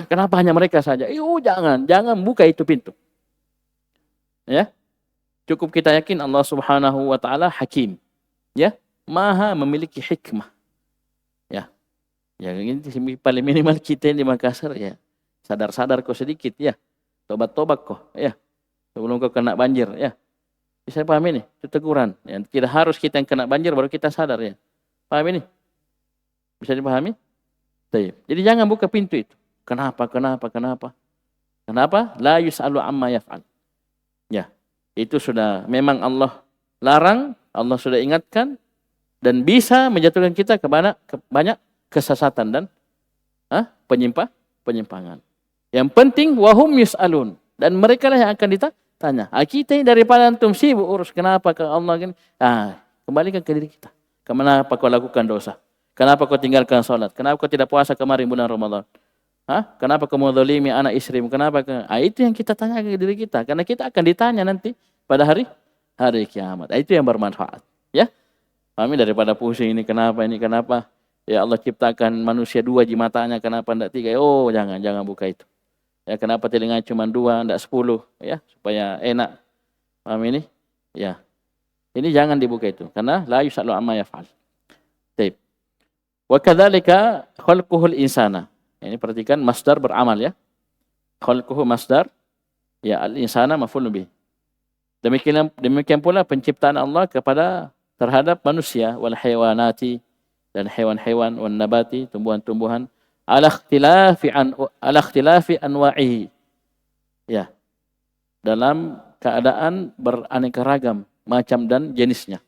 [SPEAKER 1] Kenapa hanya mereka saja? Jangan buka itu pintu. Ya. Cukup kita yakin Allah Subhanahu wa taala Hakim. Ya, Maha memiliki hikmah. Ya. Ya ini paling minimal kita di Makassar ya. Sadar-sadar kok sedikit ya. Tobat-tobat kok ya. Sebelum kau kena banjir ya. Bisa paham ini? Itu teguran. Ya, tidak harus kita yang kena banjir baru kita sadar ya. Paham ini? Bisa dipahami? Jadi jangan buka pintu itu. Kenapa? La yus'alu amma yaf'al. Ya. Itu sudah memang Allah larang, Allah sudah ingatkan, dan bisa menjatuhkan kita ke banyak kesesatan dan penyimpangan. Yang penting wahum yus'alun, dan mereka lah yang akan ditanya. Kita ini daripada antum sibuk urus kenapa ke Allah gini. Kembalikan ke diri kita. Kenapa kau lakukan dosa? Kenapa kau tinggalkan salat? Kenapa kau tidak puasa kemarin bulan Ramadan? Kenapa kau menzalimi anak istrimu? Kenapa? Itu yang kita tanya ke diri kita. Karena kita akan ditanya nanti pada hari kiamat. Itu yang bermanfaat. Ya, kami daripada pusing ini kenapa. Ya Allah ciptakan manusia 2 di matanya, kenapa tidak 3? Oh, jangan buka itu. Ya, kenapa telinga cuma 2, tidak 10? Ya, supaya enak. Paham ini? Ya. Ini jangan dibuka itu. Karena la yusalu amma yaf'al. Baik. Wa kadzalika khalquhul insana. Ini perhatikan masdar beramal ya. Khalquhu masdar, ya al-insana maf'ulun bih. Demikian pula penciptaan Allah terhadap manusia wal hayawanati, dan hewan-hewan, wan nabati, tumbuhan-tumbuhan, ala ikhtilafi anwa'ihi. Ya. Dalam keadaan beraneka ragam macam dan jenisnya.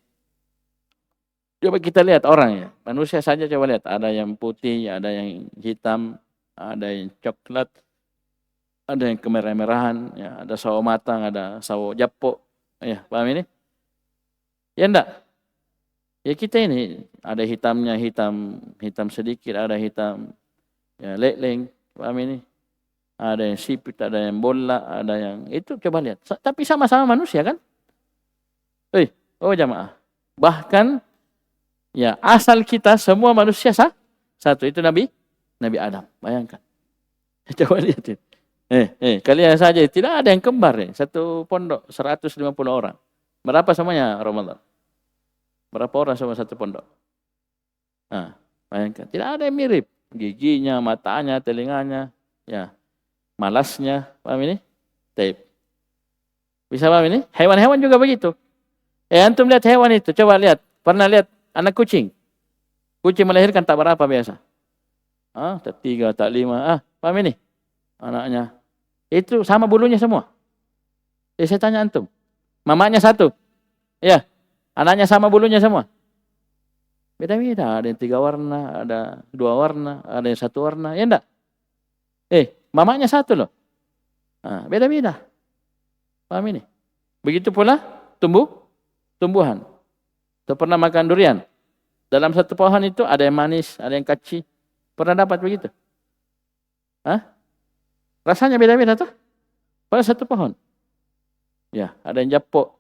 [SPEAKER 1] Coba kita lihat orang ya, manusia saja coba lihat, ada yang putih, ada yang hitam, ada yang coklat, ada yang kemerah-merahan, ya, ada sawo matang, ada sawo japo, ya, paham ini? Ya enggak? Ya kita ini ada hitamnya, hitam sedikit, ada hitam ya leleng, paham ini? Ada yang sipit, ada yang bola, ada yang itu coba lihat. Tapi sama-sama manusia kan? Oh jamaah. Bahkan ya asal kita semua manusia satu, itu Nabi Adam. Bayangkan. Coba lihat itu. Kalian saja tidak ada yang kembar ya. Satu pondok 150 orang. Berapa semuanya Ramadan? Berapa orang sama satu pondok? Nah, bayangkan. Tidak ada yang mirip. Giginya, matanya, telinganya, ya. Malasnya, paham ini? Taib. Bisa paham ini? Hewan-hewan juga begitu. Antum lihat hewan itu, coba lihat. Pernah lihat anak kucing? Kucing melahirkan tak berapa biasa? Tak 3, tak 5. Paham ini? Anaknya. Itu sama bulunya semua. Saya tanya antum. Mamanya satu. Ya. Anaknya sama bulunya semua. Beda-beda. Ada yang 3 warna, ada 2 warna, ada yang 1 warna. Ya enggak? Mamanya satu loh. Beda-beda. Paham ini? Begitu pula tumbuhan. Tuh pernah makan durian? Dalam satu pohon itu ada yang manis, ada yang kaci. Pernah dapat begitu? Rasanya beda-beda tuh. Pada satu pohon. Ya, ada yang japok.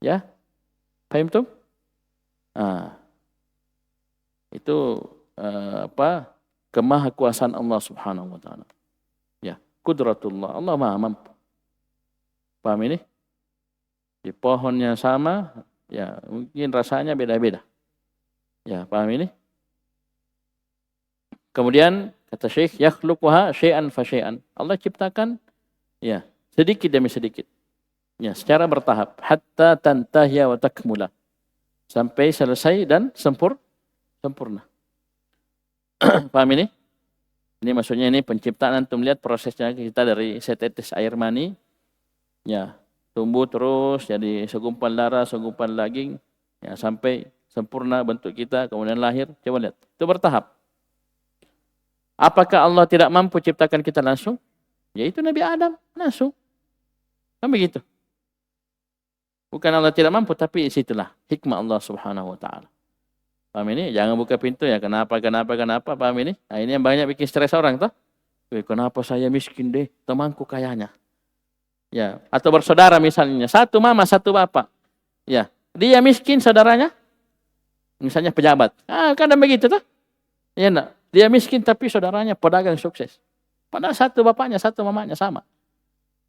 [SPEAKER 1] Ya. Paham tuh? Itu kemahakuasaan Allah Subhanahu wa taala. Ya, qudratullah. Allah Maha mampu. Paham ini? Di pohonnya sama, ya mungkin rasanya beda-beda. Ya, paham ini? Kemudian kata Syekh, yakhluquha syai'an fa syai'an. Allah ciptakan ya, sedikit demi sedikit. Ya, secara bertahap hatta tantahiya wa takmula. Sampai selesai dan sempurna. Paham ini? Ini maksudnya ini penciptaan, antum lihat prosesnya kita dari setetes air mani, ya tumbuh terus jadi segumpal darah, segumpal daging, ya sampai sempurna bentuk kita, kemudian lahir. Coba lihat, itu bertahap. Apakah Allah tidak mampu ciptakan kita langsung? Yaitu Nabi Adam langsung. Kan begitu. Bukan Allah tidak mampu, tapi situlah hikmah Allah Subhanahu wa taala. Paham ini? Jangan buka pintu ya. Kenapa? Paham ini? Nah, ini yang banyak bikin stres orang toh. Kenapa saya miskin deh? Temanku kayanya. Ya, atau bersaudara misalnya. Satu mama, satu bapak. Ya, dia miskin, saudaranya misalnya pejabat. Kadang begitu toh. Ya enggak? Dia miskin tapi saudaranya pedagang sukses. Padahal satu bapaknya, satu mamanya sama.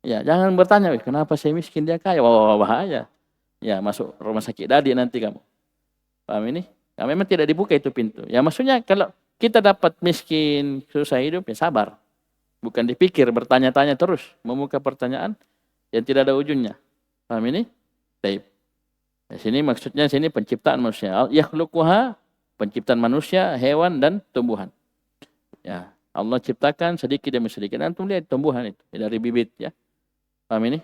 [SPEAKER 1] Ya, jangan bertanya, kenapa saya miskin dia kaya? Wah, bahaya. Ya, masuk rumah sakit dadi nanti kamu. Paham ini? Ya, memang tidak dibuka itu pintu. Ya maksudnya kalau kita dapat miskin, susah hidup, ya sabar. Bukan dipikir, bertanya-tanya terus. Membuka pertanyaan yang tidak ada ujungnya. Paham ini? Baik. Di sini maksudnya sini penciptaan manusia. Yakhluquha, penciptaan manusia, hewan dan tumbuhan. Ya, Allah ciptakan sedikit demi sedikit. Antum lihat tumbuhan itu dari bibit ya. Paham ini?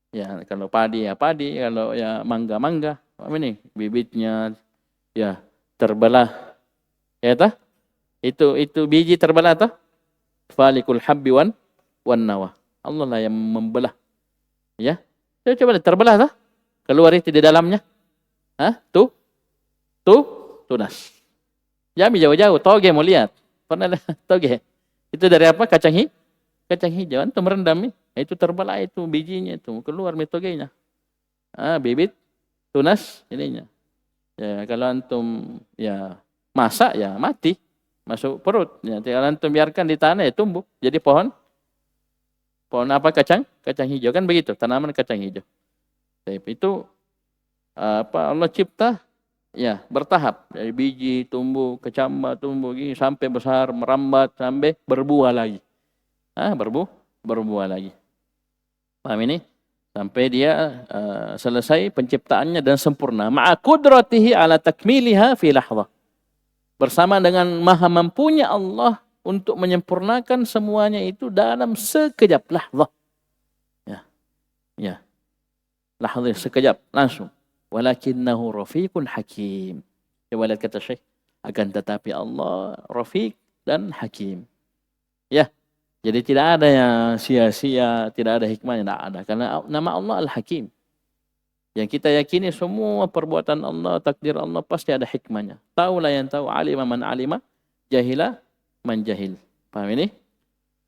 [SPEAKER 1] Ya, kalau padi ya padi, kalau ya mangga. Paham ini? Bibitnya ya terbelah. Ya tah? Itu biji terbelah tah? Falikul habbi wan nawa. Allah lah yang membelah. Ya. Coba lihat terbelah tah? Keluar itu di dalamnya. Tunas. Jambi jauh-jauh, toge mau lihat. Pernah lihat toge? Itu dari apa? Kacang hijau. Antum rendam nih. Itu terbelah itu bijinya itu keluar togenya. Bibit tunas ininya. Ya, kalau antum ya masak ya mati, masuk perut. Ya, kalau antum biarkan di tanah ya tumbuh. Jadi pohon apa kacang hijau kan begitu, tanaman kacang hijau. Tapi itu Allah cipta ya bertahap, dari biji tumbuh, kecambah tumbuh gini sampai besar, merambat sampai berbuah lagi. Berbuah lagi. Paham ini? Sampai dia selesai penciptaannya dan sempurna. Ma'a qudratihi ala takmiliha fi lahzah. Bersama dengan maha mampunya Allah untuk menyempurnakan semuanya itu dalam sekejap lahzah. Ya. Lahzah sekejap langsung. Walakinnahu rafiqun hakim. Coba lihat kata Syekh. Akan tetapi Allah rafiq dan hakim. Ya. Jadi tidak ada yang sia-sia, tidak ada hikmahnya, tidak ada. Karena nama Allah Al-Hakim. Yang kita yakini semua perbuatan Allah, takdir Allah pasti ada hikmahnya. Taulah yang tahu, alima man alima, jahila man jahil. Paham ini?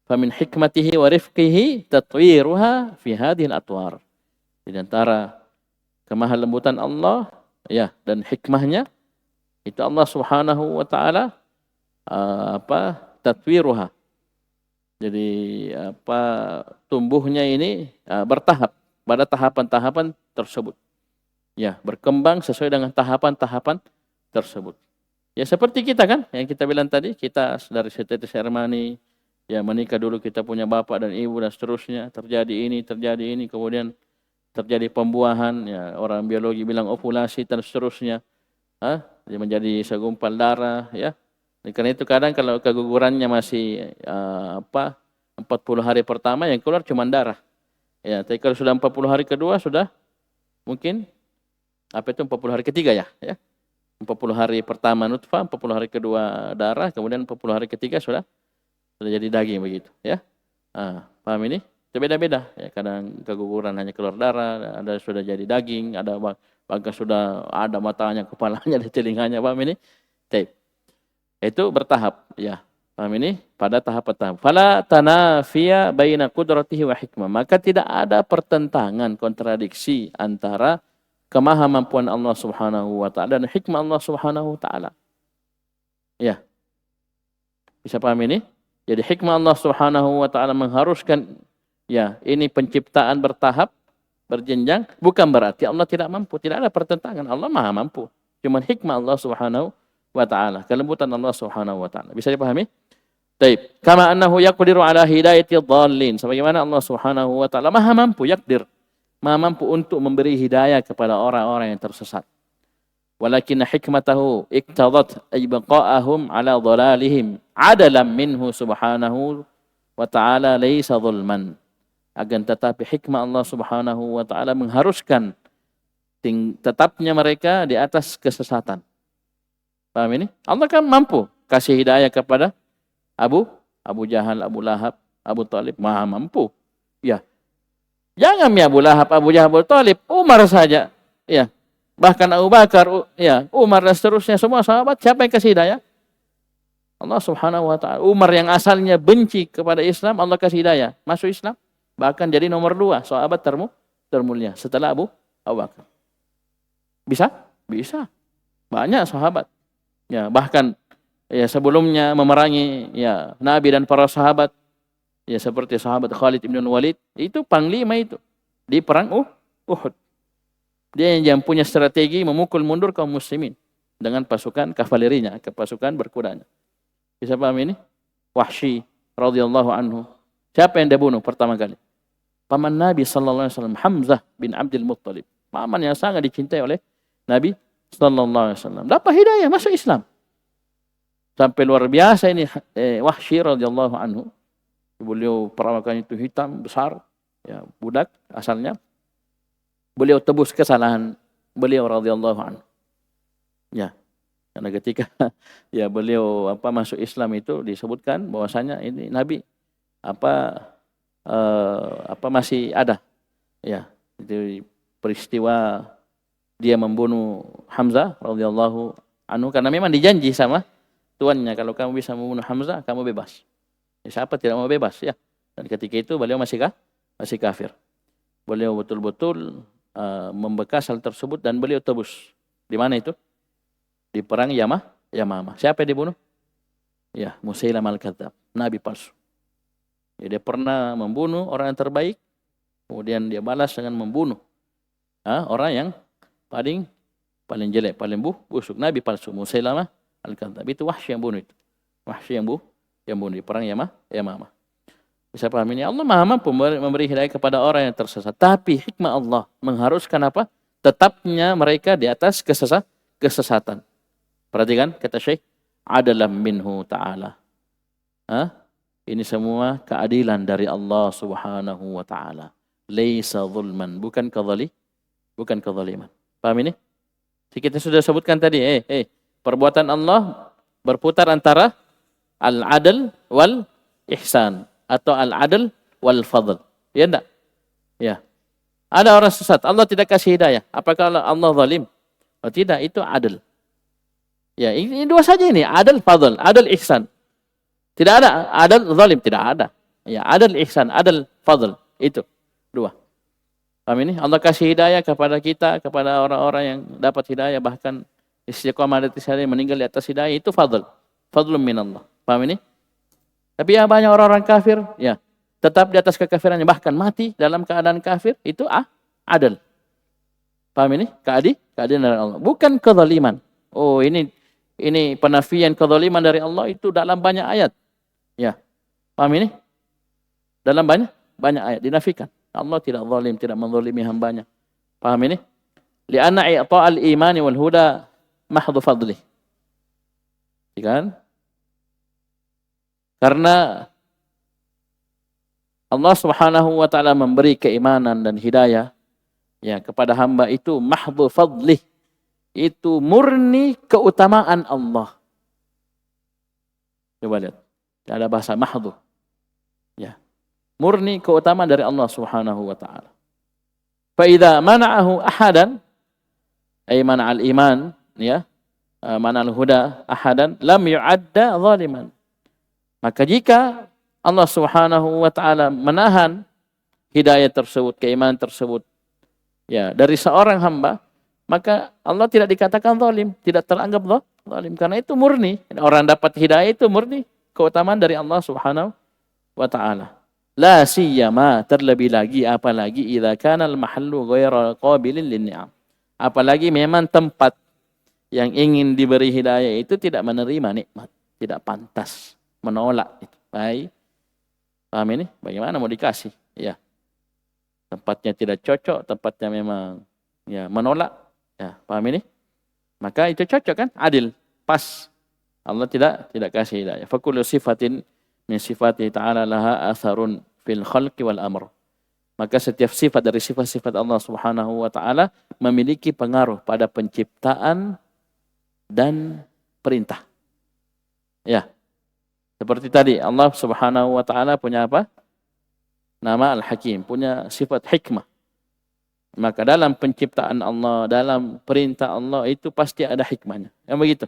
[SPEAKER 1] Famin hikmatihi wa rifqihi tatwiruha fi hadhil atwar. Di antara kemaha lembutan Allah ya dan hikmahnya itu Allah Subhanahu wa taala tatwiruha. Jadi tumbuhnya ini bertahap pada tahapan-tahapan tersebut. Ya, berkembang sesuai dengan tahapan-tahapan tersebut. Ya seperti kita kan yang kita bilang tadi, kita dari setetes Hermani ya menikah dulu kita punya bapak dan ibu dan seterusnya, terjadi ini, kemudian terjadi pembuahan, ya orang biologi bilang ovulasi dan seterusnya. Dia menjadi segumpal darah ya. Karena itu kadang kalau kegugurannya masih 40 hari pertama yang keluar cuma darah. Ya, tapi kalau sudah 40 hari kedua sudah mungkin 40 hari ketiga ya. 40 hari pertama nutfah, 40 hari kedua darah, kemudian 40 hari ketiga sudah jadi daging begitu ya. Paham ini? Itu beda-beda ya, kadang keguguran hanya keluar darah, ada sudah jadi daging, ada bahkan sudah ada matanya, kepalanya, ada telinganya, paham ini? Baik. Itu bertahap ya. Paham ini? Pada tahap-tahap. Fala tanafiya baina qudratihi wa hikmah. Maka tidak ada pertentangan, kontradiksi antara kemahamampuan Allah Subhanahu wa taala dan hikmah Allah Subhanahu wa taala. Ya. Bisa paham ini? Jadi hikmah Allah Subhanahu wa taala mengharuskan ya, ini penciptaan bertahap, berjenjang, bukan berarti Allah tidak mampu, tidak ada pertentangan. Allah Maha mampu. Cuma hikmah Allah Subhanahu wa ta'ala, kelembutan Allah Subhanahu wa ta'ala. Bisa dipahami? Baik. Kama annahu yaqdiru ala hidayati dhallin. Sebagaimana Allah Subhanahu wa ta'ala maha mampu, maha mampu untuk memberi hidayah kepada orang-orang yang tersesat. Walakin hikmatahu iktadat ibqa'ahum ala dhalalihim adalam minhu subhanahu wa ta'ala laysa dhulman. Akan tetapi hikmah Allah Subhanahu wa ta'ala mengharuskan tetapnya mereka di atas kesesatan. Paham ini? Allah kan mampu kasih hidayah kepada Abu Jahal, Abu Lahab, Abu Talib, maha mampu. Ya. Jangan ya Abu Lahab, Abu Jahal, Abu Talib, Umar saja. Ya. Bahkan Abu Bakar, ya, Umar dan seterusnya semua sahabat, siapa yang kasih hidayah? Allah Subhanahu wa taala. Umar yang asalnya benci kepada Islam, Allah kasih hidayah, masuk Islam. Bahkan jadi nomor 2 sahabat termulia setelah Abu Bakar. Bisa? Bisa. Banyak sahabat. Ya, bahkan ya sebelumnya memerangi ya Nabi dan para sahabat ya seperti sahabat Khalid bin Walid itu panglima itu di perang Uhud. Dia yang punya strategi memukul mundur kaum muslimin dengan pasukan kavalerinya, ke pasukan berkudanya. Bisa paham ini? Wahsy radhiyallahu anhu. Siapa yang dia bunuh pertama kali? Paman Nabi sallallahu alaihi wasallam, Hamzah bin Abdul Muttalib. Paman yang sangat dicintai oleh Nabi sallallahu alaihi wasallam. Dapat hidayah masuk Islam. Sampai luar biasa ini Wahsy radhiyallahu anhu. Beliau perawakannya itu hitam besar, ya, budak asalnya. Beliau tebus kesalahan beliau radhiyallahu anhu. Ya. Karena ketika ya beliau masuk Islam itu disebutkan bahwasanya ini Nabi masih ada. Ya, itu peristiwa dia membunuh Hamzah radhiyallahu anhu karena memang dijanji sama tuannya, kalau kamu bisa membunuh Hamzah, kamu bebas. Ya, siapa tidak mau bebas ya? Dan ketika itu beliau masih kafir. Beliau betul-betul membekas hal tersebut dan beliau tebus. Di mana itu? Di perang Yamamah. Siapa yang dibunuh? Ya, Musailamah al-Kadzdzab, nabi palsu. Ya, dia pernah membunuh orang yang terbaik, kemudian dia balas dengan membunuh orang yang paling jelek, paling busuk, nabi palsu, Musailamah al-Kadzdzab. Itu Wahsy yang bunuh itu. Wahsy yang bunuh di perang Yamamah. Bisa paham ini? Allah Maha mampu memberi hidayah kepada orang yang tersesat. Tapi hikmah Allah mengharuskan apa? Tetapnya mereka di atas kesesatan. Perhatikan kata Syekh, adalam minhu ta'ala. Ini semua keadilan dari Allah Subhanahu wa taala. Laisa zulman, bukan kezaliman. Paham ini? Kita sudah sebutkan tadi, perbuatan Allah berputar antara al-adl wal ihsan atau al-adl wal fadl. Ya enggak? Ya. Ada orang sesat, Allah tidak kasih hidayah. Apakah Allah zalim? Oh, tidak, itu adil. Ya, ini dua saja ini, adil fadl, adil ihsan. Tidak ada adil zalim, tidak ada. Ya, adil ihsan, adil fadl, itu dua. Paham ini? Allah kasih hidayah kepada kita, kepada orang-orang yang dapat hidayah, bahkan istiqamah di atas hidayah, meninggal di atas hidayah, itu fadl. Fadlun minallah. Paham ini? Tapi ya banyak orang-orang kafir, ya tetap di atas kekafirannya, bahkan mati dalam keadaan kafir, itu adil. Paham ini? Keadilan dari Allah. Bukan kezaliman. Oh, ini penafian kezaliman dari Allah itu dalam banyak ayat. Ya. Paham ini? Dalam banyak ayat dinafikan. Allah tidak zalim, tidak menzalimi hambanya. Paham ini? Li'anna i'ta'al imani wal huda mahdhu fadlih. Kan? Karena Allah Subhanahu wa taala memberi keimanan dan hidayah ya kepada hamba itu mahdhu fadlih. Itu murni keutamaan Allah. Coba lihat. Ada bahasa mahdhu. Ya. Murni keutamaan dari Allah Subhanahu wa taala. Fa idza mana'ahu ahadan ay mana'al iman ya, mana'al huda ahadan lam yu'adda zaliman. Maka jika Allah Subhanahu wa taala menahan hidayah tersebut, keimanan tersebut ya dari seorang hamba, maka Allah tidak dikatakan zalim, tidak teranggap zalim karena itu murni. Orang dapat hidayah itu murni keutamaan dari Allah Subhanahu wa taala. La siyama, terlebih lagi apalagi idza kana al-mahallu ghairu qabilin lin-ni'am. Apalagi memang tempat yang ingin diberi hidayah itu tidak menerima nikmat, tidak pantas, menolak itu. Baik. Paham ini? Bagaimana mau dikasih? Ya. Tempatnya tidak cocok, tempatnya memang ya menolak. Ya, paham ini? Maka itu cocok kan? Adil, pas. Allah tidak kasih hidayah. Fa kullu sifatin min sifatihi ta'ala laha atharun fil khalqi wal amr. Maka setiap sifat dari sifat-sifat Allah Subhanahu wa taala memiliki pengaruh pada penciptaan dan perintah. Ya. Seperti tadi Allah Subhanahu wa taala punya apa? Nama Al-Hakim, punya sifat hikmah. Maka dalam penciptaan Allah, dalam perintah Allah itu pasti ada hikmahnya. Yang begitu.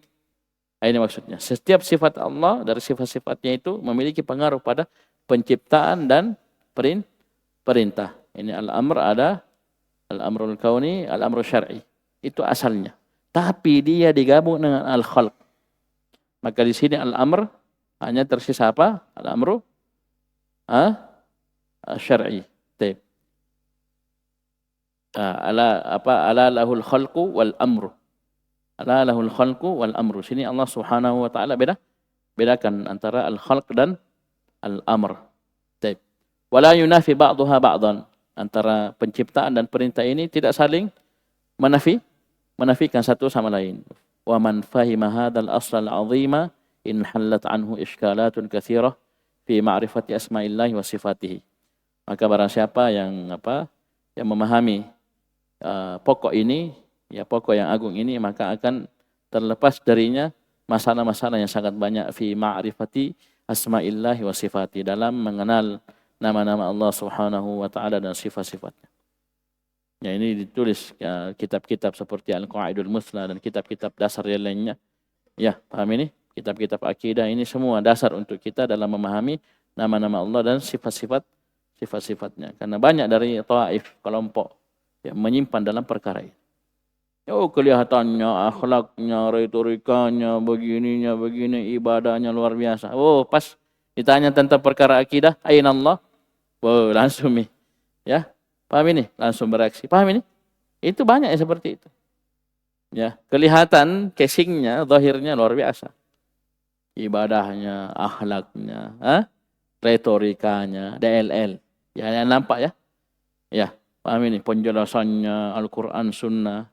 [SPEAKER 1] Ini maksudnya. Setiap sifat Allah dari sifat-sifatnya itu memiliki pengaruh pada penciptaan dan perintah. Ini al-amr ada al-amrul kauni, al-amrul syar'i. Itu asalnya. Tapi dia digabung dengan al-khalq. Maka di sini al-amr hanya tersisa apa? Al-amru syar'i. Baik. Ala lahul khalqu wal amru. Ala lahul khalqu wal amru. Sini Allah Subhanahu wa taala bedakan antara al-khalq dan al-amr. Baik. Wala yunafi ba'daha ba'dan. Antara penciptaan dan perintah ini tidak saling menafikan satu sama lain. Wa man fahima hadzal asl al-'azima in hallat anhu iskalatun katsirah fi ma'rifati asma'illahi wa sifatihi. Maka barang siapa yang memahami pokok ini, ya pokok yang agung ini, maka akan terlepas darinya masalah-masalah yang sangat banyak fi ma'rifati asma'illahi wa sifati, dalam mengenal nama-nama Allah Subhanahu wa taala dan sifat-sifatnya. Ya, ini ditulis kitab-kitab seperti Al-Qaidul Musla dan kitab-kitab dasar yang lainnya. Ya, paham ini? kitab-kitab akidah ini semua dasar untuk kita dalam memahami nama-nama Allah dan sifat-sifatnya. Karena banyak dari taif kelompok yang menyimpan dalam perkara ini. Oh, kelihatannya, akhlaknya, retorikanya, begini, ibadahnya luar biasa. Oh, pas ditanya tentang perkara akidah, aina Allah? Oh, langsung nih. Ya, paham ini? Langsung bereaksi. Paham ini? Itu banyak yang seperti itu. Ya, kelihatan casingnya, zahirnya luar biasa. Ibadahnya, akhlaknya, retorikanya, DLL. Ya, yang nampak ya? Ya, paham ini? Penjelasannya, Al-Quran, Sunnah.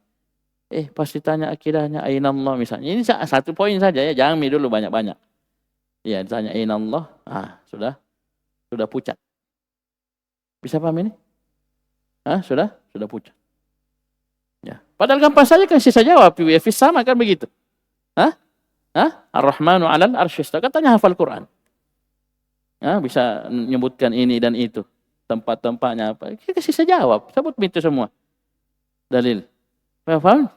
[SPEAKER 1] Pas ditanya akidahnya, aina Allah misalnya. Ini satu poin saja ya, jangan dulu banyak-banyak. Ya, ditanya aina Allah, sudah pucat. Bisa paham ini? Sudah pucat. Ya. Padahal gampang saja kan sisa jawab, fis sama kan begitu. Ar-Rahmanu 'alal arsy istawa. Katanya hafal Quran. Bisa menyebutkan ini dan itu. Tempat-tempatnya apa. Kita sisa jawab, sebut itu semua. Dalil. Paham?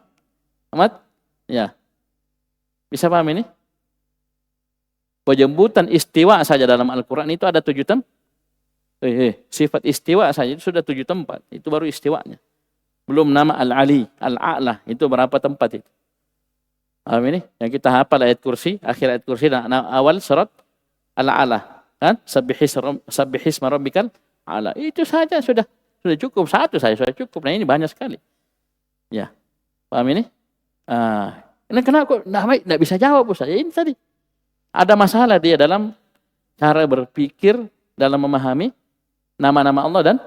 [SPEAKER 1] Amat? Ya. Bisa paham ini? Penyebutan istiwa saja dalam Al-Quran itu ada 7 tempat. Sifat istiwa saja itu sudah 7 tempat. Itu baru istiwanya. Belum nama Al-Ali, Al-A'la. Itu berapa tempat itu? Paham ini? Yang kita hafal ayat kursi, akhir ayat kursi dan awal surat Al-A'la. Kan? Sabbihisma rabbikal a'la. Itu saja sudah cukup. Satu saja sudah cukup. Nah ini banyak sekali. Ya. Paham ini? Ini kenapa kok nggak bisa jawab Ustaz? Ini tadi. Ada masalah dia dalam cara berpikir, dalam memahami nama-nama Allah dan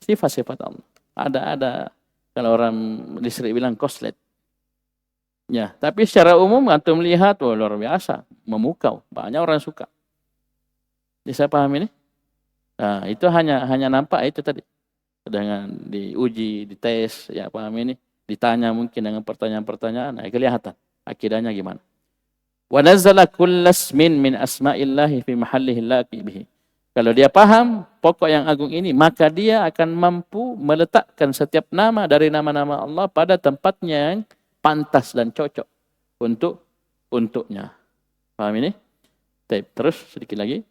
[SPEAKER 1] sifat-sifat Allah. Ada kalau orang listrik bilang koslet. Ya, tapi secara umum antum melihat luar biasa, memukau, banyak orang suka. Bisa paham ini? Nah, itu hanya nampak itu tadi. Dengan diuji, dites, ya paham ini? Ditanya mungkin dengan pertanyaan-pertanyaan, kelihatan akidahnya gimana. Wa nazzala kullasmin min asma'illahi fi mahallihi laqi bihi. Kalau dia paham pokok yang agung ini, maka dia akan mampu meletakkan setiap nama dari nama-nama Allah pada tempatnya yang pantas dan cocok untuknya. Paham ini? Terus sedikit lagi.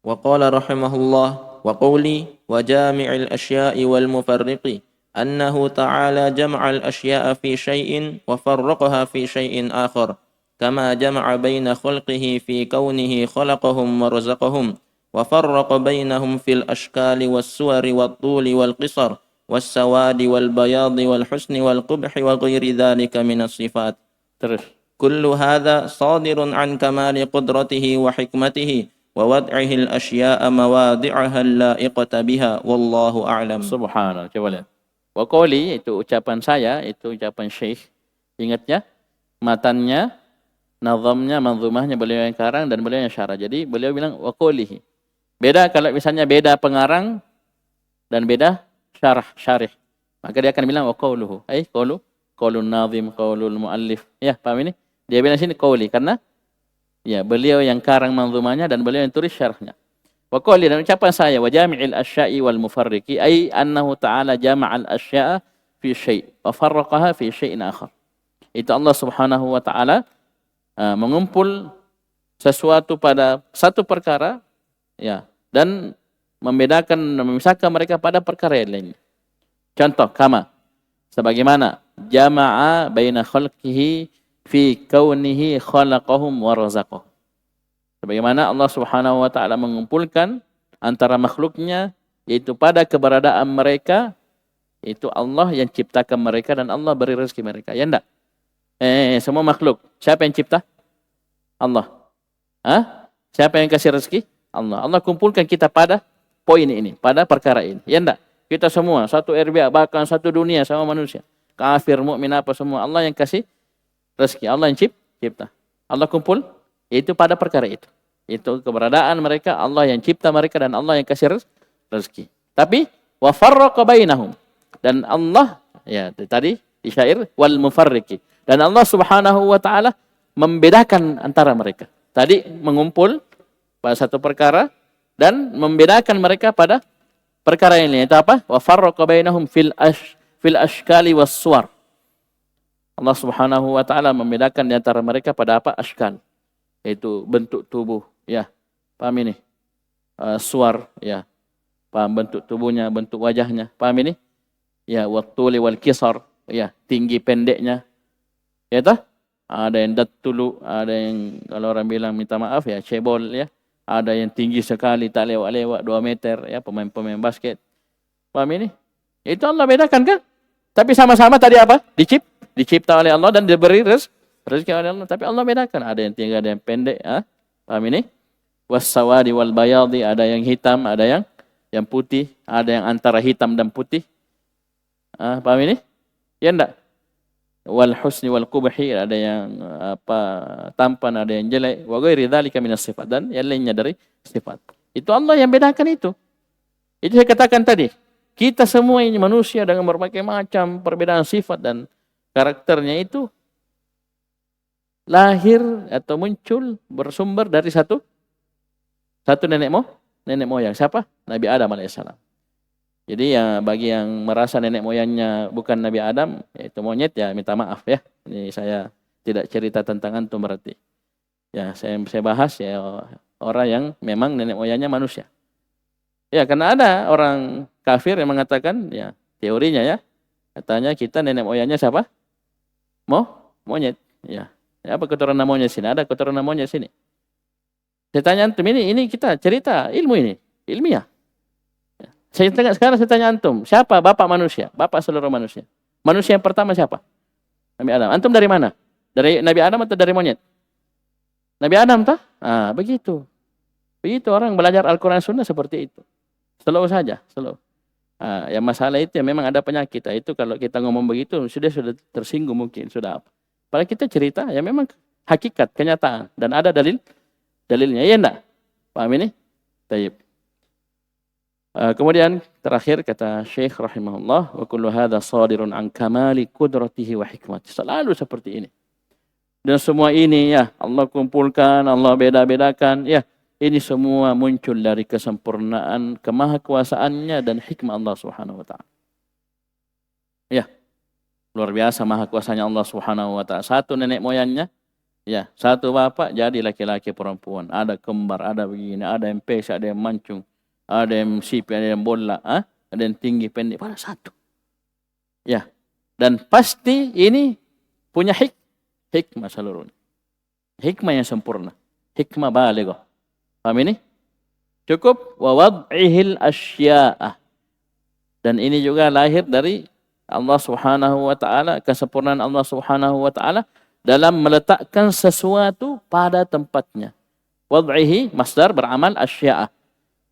[SPEAKER 2] Wa qala rahimahullah wa qawli wa jami'il asya'i wal mufarriqi annahu ta'ala jam'al asya'a fi syai'in wa farraqaha fi syai'in akhar kama jama'a baina khalqihi fi kaunihi khalaqahum wa razaqahum wa farraqa bainahum fil ashkali was suwari wat tuli wal qisar was sawadi wal bayadi wal husni wal qubhi wa ghairi dhalika minas sifat.
[SPEAKER 1] Terus.
[SPEAKER 2] Kullu hadha sadirun an kamali qudratihi wa hikmatihi wa wad'ihi al asya'a mawadi'aha la'iqata biha wallahu a'lam.
[SPEAKER 1] Subhanallah. Coba lihat. Wa qawli itu ucapan saya, itu ucapan Syekh. Ingat ya, matannya, nazamnya, manzumahnya beliau yang karang dan beliau yang syarah. Jadi beliau bilang wa qawlihi. Beda kalau misalnya beda pengarang dan beda syarih. Maka dia akan bilang wa qawluhu. Qawlun nazim, qawlul muallif. Ya, paham ini? Dia bilang sini qawli karena ya beliau yang karang manzumahnya dan beliau yang tulis syarahnya. Wa qawli dan ucapan saya wa jami'il asya'i wal mufarriqi ay annahu ta'ala jama'al asya'a fi syai' wa farraqaha fi syai'in akhar. Itu Allah Subhanahu wa taala mengumpul sesuatu pada satu perkara ya dan membedakan dan memisahkan mereka pada perkara yang lainnya. Contoh kama sebagaimana jama'a baina khalqihi fi kaunihi khalaqahum wa razaqahum. Sebagaimana Allah Subhanahu wa taala mengumpulkan antara makhluknya yaitu pada keberadaan mereka itu Allah yang ciptakan mereka dan Allah beri rezeki mereka. Ya enggak? Semua makhluk. Siapa yang cipta? Allah. Siapa yang kasih rezeki? Allah. Allah kumpulkan kita pada poin ini, pada perkara ini. Ya enggak? Kita semua satu RBA, bahkan satu dunia sama manusia. Kafir, mukmin apa semua Allah yang kasih rezeki. Allah yang cipta. Allah kumpul itu pada perkara itu. Itu keberadaan mereka, Allah yang cipta mereka dan Allah yang kasih rezeki. Tapi wa farraqa bainahum. Dan Allah ya tadi di syair wal mufarriqi. Dan Allah Subhanahu wa taala membedakan antara mereka. Tadi mengumpul pada satu perkara dan membedakan mereka pada perkara ini. Itu apa? Wa farraqa bainahum fil ashkali was suwar. Allah Subhanahu wa taala membedakan di antara mereka pada apa? Ashkal. yaitu bentuk tubuh, ya. Paham ini? Suar, ya. Paham bentuk tubuhnya, bentuk wajahnya. Paham ini? Ya, wattuli wal kisar, ya, tinggi pendeknya. Ya toh? Ada yang dattulu, ada yang kalau orang bilang minta maaf ya cebol ya. Ada yang tinggi sekali tak lewat-lewat 2 meter ya, pemain-pemain basket. Paham ini? Itu Allah bedakan kan? Tapi sama-sama tadi apa? Dicipta oleh Allah dan diberi rezeki oleh Allah. Tapi Allah bedakan. Ada yang tinggi, ada yang pendek. Ha? Paham ini? Was-sawadi wal bayadi. Ada yang hitam, ada yang putih. Ada yang antara hitam dan putih. Paham ini? Ya enggak? Wal husni wal qubhi. Ada yang tampan, ada yang jelek. Wa ghairi dzalika minas sifat. Dan yang lainnya dari sifat. Itu Allah yang bedakan itu. Itu saya katakan tadi. Kita semua ini manusia dengan berbagai macam perbedaan sifat dan karakternya itu lahir atau muncul bersumber dari satu nenek moyang. Siapa? Nabi Adam alaihissalam. Jadi ya bagi yang merasa nenek moyangnya bukan Nabi Adam, yaitu monyet, ya minta maaf ya. Ini saya tidak cerita tentang antum berarti. Ya saya bahas ya orang yang memang nenek moyangnya manusia. Ya, karena ada orang kafir yang mengatakan, ya teorinya ya, katanya kita nenek moyangnya siapa? Monyet. Ya, apa keturunan monyet sini? Ada keturunan monyet sini. Saya tanya antum, ini kita cerita ilmu ini, ilmiah. Ya. Sekarang saya tanya antum, siapa bapak manusia? Bapak seluruh manusia. Manusia yang pertama siapa? Nabi Adam. Antum dari mana? Dari Nabi Adam atau dari monyet? Nabi Adam toh? Begitu. Begitu orang belajar Al-Quran Sunnah seperti itu. Slow saja, slow. Yang masalah itu ya memang ada penyakit. Itu kalau kita ngomong begitu sudah tersinggung mungkin, sudah apa. Padahal kita cerita ya memang hakikat, kenyataan dan ada dalilnya. Ya enggak? Paham ini? Baik. Kemudian terakhir kata Syekh rahimahullah, wa kullu hadza shadirun an kamali qudratihi wa hikmati. Selalu seperti ini. Dan semua ini ya Allah kumpulkan, Allah beda-bedakan ya. Ini semua muncul dari kesempurnaan kemahakuasaannya dan hikmah Allah Subhanahu wa taala. Ya. Luar biasa maha kuasanya Allah Subhanahu wa taala. Satu nenek moyangnya, ya, satu bapak jadi laki-laki perempuan. Ada kembar, ada begini, ada yang pesek, ada yang mancung, ada yang sipi, ada yang bola, ada yang tinggi pendek, pada satu. Ya. Dan pasti ini punya hikmah seluruhnya. Hikmah yang sempurna. Hikmah balighah. Paham ini? Cukup wa wad'ihil asya'ah. Dan ini juga lahir dari Allah Subhanahu wa taala, kesempurnaan Allah Subhanahu wa taala dalam meletakkan sesuatu pada tempatnya. Wad'ihi masdar beramal asya'ah.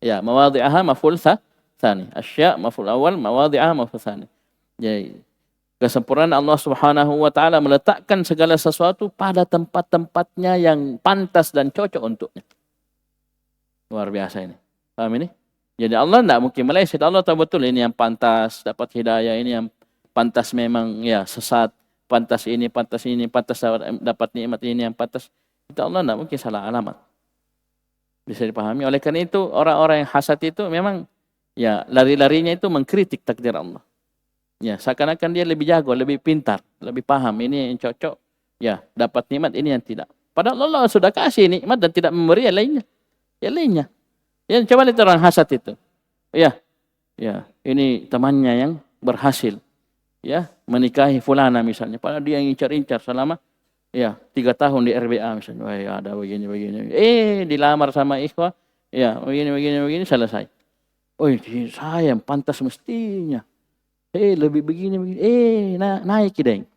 [SPEAKER 1] Ya, mawadhi'aha maf'ul tsani. Asya' maf'ul awal, mawadhi'aha maf'ul tsani. Jadi kesempurnaan Allah Subhanahu wa taala meletakkan segala sesuatu pada tempat-tempatnya yang pantas dan cocok untuknya. Luar biasa ini. Paham ini? Jadi Allah tidak mungkin meleset. Allah tahu betul ini yang pantas dapat hidayah, ini yang pantas memang ya sesat, pantas pantas dapat nikmat ini yang pantas. Itu Allah tidak mungkin salah alamat. Bisa dipahami. Oleh karena itu orang-orang yang hasad itu memang ya lari-larinya itu mengkritik takdir Allah. Ya, seakan-akan dia lebih jago, lebih pintar, lebih paham ini yang cocok. Ya, dapat nikmat ini yang tidak. Padahal Allah sudah kasih nikmat dan tidak memberi yang lainnya. Yang lainnya. Ya, coba lihat orang hasad itu. Ya. Ya, ini temannya yang berhasil. Ya, menikahi fulana misalnya. Padahal dia yang incar-incar selama 3 tahun di RBA misalnya. Wah, ya, ada begini. Dilamar sama ikhwah. Ya, begini selesai. Oh, saya yang pantas mestinya. Lebih begini. Naik kideng.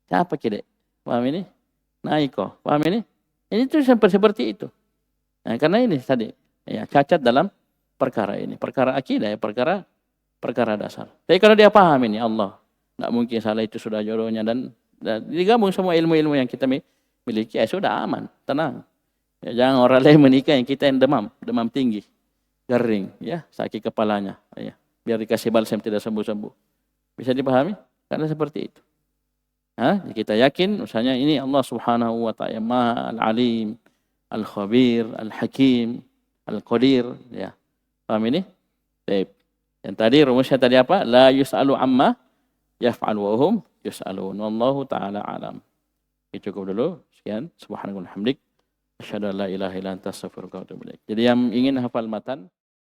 [SPEAKER 1] Siapa kideng? Paham ini? Naik kok. Paham ini? Ini tuh seperti itu. Nah, karena ini tadi ya cacat dalam perkara ini, perkara akidah ya, perkara dasar. Tapi kalau dia paham ini Allah, enggak mungkin salah, itu sudah jodohnya dan digabung semua ilmu-ilmu yang kita miliki, ya sudah aman, tenang. Ya, jangan orang lain menikah yang kita yang demam tinggi, garing, ya, sakit kepalanya, ya. Biar dikasih balsam tidak sembuh-sembuh. Bisa dipahami? Karena seperti itu. Kita yakin misalnya ini Allah Subhanahu wa taala Maha Al-Alim, Al-Khabir, Al-Hakim, Al-Qadir, ya. Paham ini? Baik. Yang tadi rumusnya tadi apa? La yus'alu amma yaf'al wa hum yus'alun. Wallahu taala alam. Cukup dulu. Sekian. Subhanallah walhamdik. Asyhadu an la ilaha illa anta astaghfiruka wa atubu ilaik. Jadi yang ingin hafal matan